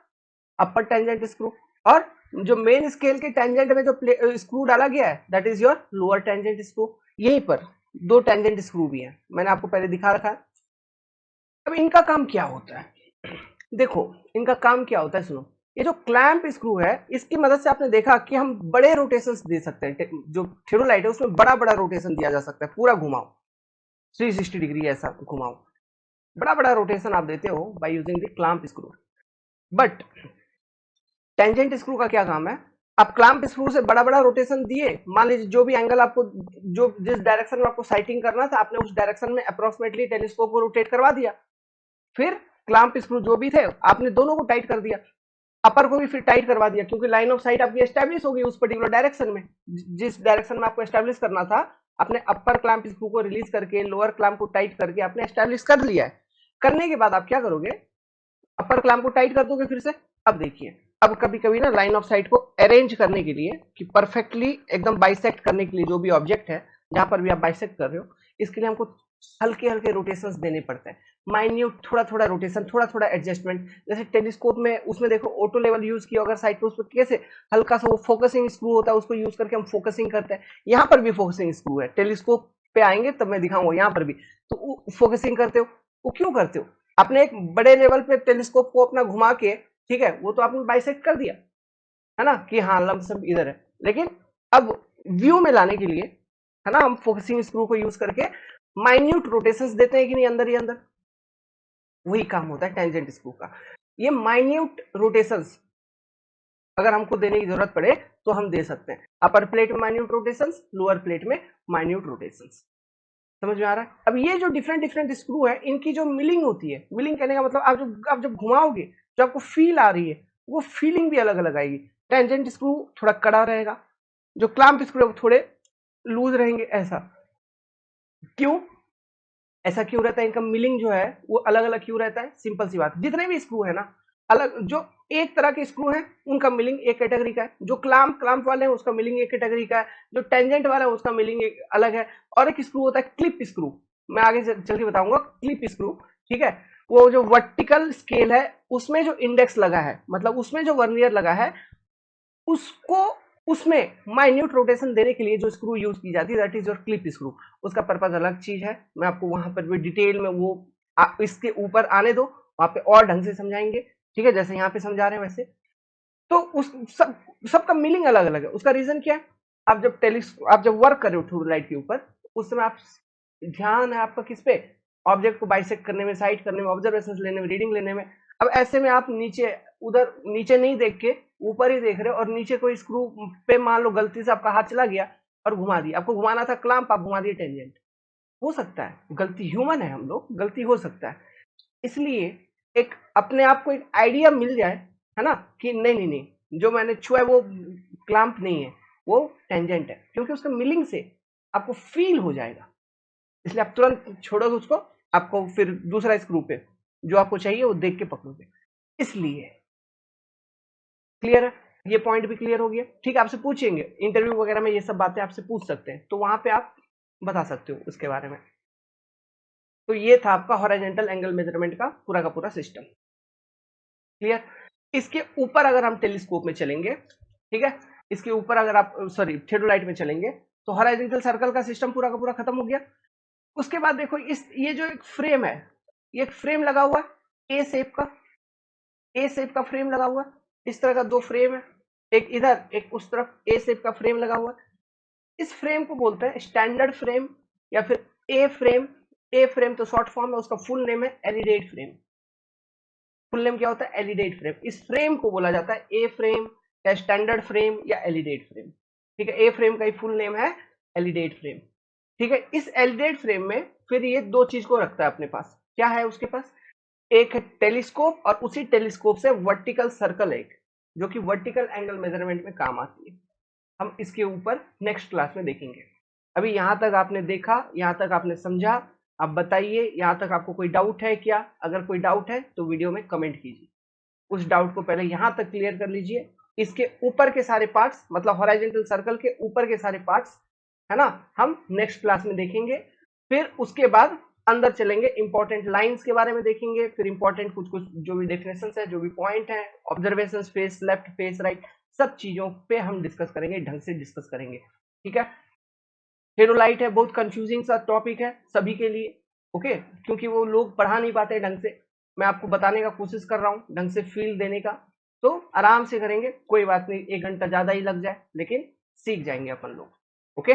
upper tangent screw, और जो मेन स्केल के टेंजेंट में जो स्क्रू डाला गया है that is your lower tangent screw. यहीं पर दो टेंजेंट स्क्रू भी हैं, मैंने आपको पहले दिखा रखा है। अब इनका काम क्या होता है, देखो इनका काम क्या होता है, सुनो, ये जो क्लैंप स्क्रू है इसकी मदद से आपने देखा कि हम बड़े रोटेशंस दे सकते हैं, जो थ्योडोलाइट है उसमें बड़ा बड़ा रोटेशन दिया जा सकता है, पूरा घुमाओ 360 डिग्री ऐसा घुमाओ, बड़ा बड़ा रोटेशन आप देते हो bye using the clamp screw. But tangent screw का क्या काम है, आप क्लैंप स्क्रू से बड़ा बड़ा रोटेशन दिए, मान लीजिए जो भी एंगल आपको, जो जिस डायरेक्शन में आपको साइटिंग करना था, आपने उस डायरेक्शन में अप्रोक्सीमेटली टेलीस्कोप को रोटेट करवा दिया। फिर क्लैंप स्क्रू जो भी थे आपने दोनों को टाइट कर दिया, अपर को भी फिर टाइट करवा दिया, क्योंकि लाइन ऑफ साइट आपकी एस्टेब्लिश होगी उस पर्टिकुलर डायरेक्शन में, जिस डायरेक्शन में आपको एस्टेब्लिश करना था। आपने अपर क्लैंप स्क्रू को रिलीज करके लोअर क्लैंप को टाइट करके आपने एस्टेब्लिश कर लिया है। करने के बाद आप क्या करोगे, अपर क्लैंप को टाइट कर दोगे फिर से। अब देखिए, अब कभी कभी ना लाइन ऑफ साइट को अरेंज करने के लिए, कि परफेक्टली एकदम बाइसेक्ट करने के लिए, जो भी ऑब्जेक्ट है जहां पर भी आप बाइसेक्ट कर रहे हो, इसके लिए हमको हल्के हल्के रोटेशंस देने पड़ते हैं, माइन्यूट थोड़ा थोड़ा रोटेशन, थोड़ा थोड़ा एडजस्टमेंट। जैसे टेलीस्कोप में, उसमें देखो ऑटो लेवल यूज किया अगर साइड पे, उस पर कैसे हल्का सा वो फोकसिंग स्क्रू होता है, उसको यूज करके हम फोकसिंग करते हैं। यहाँ पर भी फोकसिंग स्क्रू है, टेलीस्कोप पे आएंगे तब मैं दिखाऊंगा, यहाँ पर भी तो फोकसिंग करते हो। वो क्यों करते हो, आपने एक बड़े लेवल पे टेलीस्कोप को अपना घुमा के, ठीक है, वो तो आपने बाइसेक्ट कर दिया है ना, कि हाँ लमसम इधर है, लेकिन अब व्यू में लाने के लिए, है ना, हम फोकसिंग स्क्रू को यूज करके माइन्यूट रोटेशंस देते हैं कि नहीं, अंदर ही अंदर। वही काम होता है टेंजेंट स्क्रू का। ये माइन्यूट रोटेशंस अगर हमको देने की जरूरत पड़े तो हम दे सकते हैं, अपर प्लेट में माइन्यूट रोटेशंस, लोअर प्लेट में माइन्यूट रोटेशंस। समझ में आ रहा है। अब ये जो डिफरेंट डिफरेंट स्क्रू है, इनकी जो मिलिंग होती है, मिलिंग कहने का मतलब आप जब घुमाओगे, जो आपको फील आ रही है, वो फीलिंग भी अलग अलग आएगी। टेंजेंट स्क्रू थोड़ा कड़ा रहेगा, जो क्लैंप स्क्रू है वो थोड़े लूज रहेंगे। ऐसा क्यों, ऐसा क्यों रहता है, इनका मिलिंग जो है वो अलग अलग क्यों रहता है, सिंपल सी बात, जितने भी स्क्रू है ना, अलग, जो एक तरह के स्क्रू हैं उनका मिलिंग एक कैटेगरी का है, जो क्लैंप क्लैंप वाले हैं उसका मिलिंग एक कैटेगरी का है, जो टेंजेंट वाला है उसका मिलिंग एक अलग है। और एक स्क्रू होता है क्लिप स्क्रू, मैं आगे चल के बताऊंगा क्लिप स्क्रू, ठीक है। वो जो वर्टिकल स्केल है उसमें जो इंडेक्स लगा है, मतलब उसमें जो वर्नियर लगा है, उसको, उसमें माइन्यूट रोटेशन देने के लिए जो स्क्रू यूज की जाती है, that is your clip screw. उसका पर्पज अलग चीज है, मैं आपको वहां पर भी डिटेल में वो इसके ऊपर आने दो, वहां पे और ढंग से समझाएंगे, ठीक है, जैसे यहाँ पे समझा रहे हैं वैसे। तो उस सबका मीनिंग अलग अलग है। उसका रीजन क्या है, आप जब वर्क कर रहे हो ट्यूब लाइट के ऊपर, उस समय आप, ध्यान है आपका किस पे, ऑब्जेक्ट को बाइसेक्ट करने में, साइट करने में, ऑब्जर्वेशन लेने में, रीडिंग लेने में। अब ऐसे में आप नीचे, उधर नीचे नहीं देख के ऊपर ही देख रहे हो, और नीचे कोई स्क्रू पे मान लो गलती से आपका हाथ चला गया और घुमा दिया, आपको घुमाना था क्लैंप, आप घुमा दिए टेंजेंट। हो सकता है गलती, ह्यूमन है हम लोग, गलती हो सकता है। इसलिए एक अपने आप को एक आइडिया मिल जाए, है ना, कि नहीं नहीं नहीं, जो मैंने छुआ है वो क्लैंप नहीं है, वो टेंजेंट है, क्योंकि उसका मिलिंग से आपको फील हो जाएगा। इसलिए आप तुरंत छोड़ोगे उसको, आपको फिर दूसरा स्क्रू पे जो आपको चाहिए वो देख के पकड़ोगे। इसलिए क्लियर है, ये पॉइंट भी क्लियर हो गया। ठीक है, आपसे पूछेंगे इंटरव्यू वगैरह में, ये सब बातें आपसे पूछ सकते हैं, तो वहां पे आप बता सकते हो उसके बारे में। तो ये था आपका हॉरिजॉन्टल एंगल मेजरमेंट का पूरा सिस्टम। क्लियर। इसके ऊपर अगर हम टेलीस्कोप में चलेंगे, ठीक है, इसके ऊपर अगर आप, सॉरी, थियोडोलाइट में चलेंगे, तो हॉरिजॉन्टल सर्कल का सिस्टम पूरा का पूरा खत्म हो गया। उसके बाद देखो, इस ये जो एक फ्रेम है, ये एक फ्रेम लगा हुआ है, ए शेप का फ्रेम लगा हुआ है। इस तरह का दो फ्रेम है, एक इधर एक उस तरफ, ए शेप का फ्रेम लगा हुआ है। इस फ्रेम को बोलते हैं स्टैंडर्ड फ्रेम, या फिर ए फ्रेम। ए फ्रेम तो शॉर्ट फॉर्म है, उसका फुल नेम है एलिडेट फ्रेम। फुल नेम क्या होता है, एलिडेट फ्रेम। इस फ्रेम को बोला जाता है ए फ्रेम, या स्टैंडर्ड फ्रेम, या एलिडेट फ्रेम। ठीक है, ए फ्रेम का ही फुल नेम है एलिडेट फ्रेम। ठीक है, इस एलिडेट फ्रेम में फिर ये दो चीज को रखता है अपने पास। क्या है उसके पास, एक है टेलीस्कोप, और उसी टेलीस्कोप से वर्टिकल सर्कल, एक जो कि वर्टिकल एंगल मेजरमेंट में काम आती है। हम इसके ऊपर नेक्स्ट क्लास में देखेंगे। अभी यहां तक आपने देखा, यहां तक आपने समझा, आप बताइए यहां तक आपको कोई डाउट है क्या। अगर कोई डाउट है तो वीडियो में कमेंट कीजिए, उस डाउट को पहले यहां तक क्लियर कर लीजिए। इसके ऊपर के सारे पार्ट्स, मतलब हॉरिजॉन्टल सर्कल के ऊपर के सारे पार्ट्स, है ना, हम नेक्स्ट क्लास में देखेंगे। फिर उसके बाद अंदर चलेंगे, इंपॉर्टेंट लाइंस के बारे में देखेंगे, फिर इंपॉर्टेंट कुछ कुछ जो भी डेफिनेशन है, जो भी पॉइंट है, observation, face left, face right, सब चीजों पे हम डिस्कस करेंगे, ढंग से डिस्कस करेंगे। ठीक है, हेरोलाइट है, बहुत कंफ्यूजिंग सा टॉपिक है सभी के लिए, ओके, क्योंकि वो लोग पढ़ा नहीं पाते ढंग से। मैं आपको बताने का कोशिश कर रहा हूँ, ढंग से फील देने का, तो आराम से करेंगे, कोई बात नहीं, 1 घंटा ज्यादा ही लग जाए, लेकिन सीख जाएंगे अपन लोग। ओके।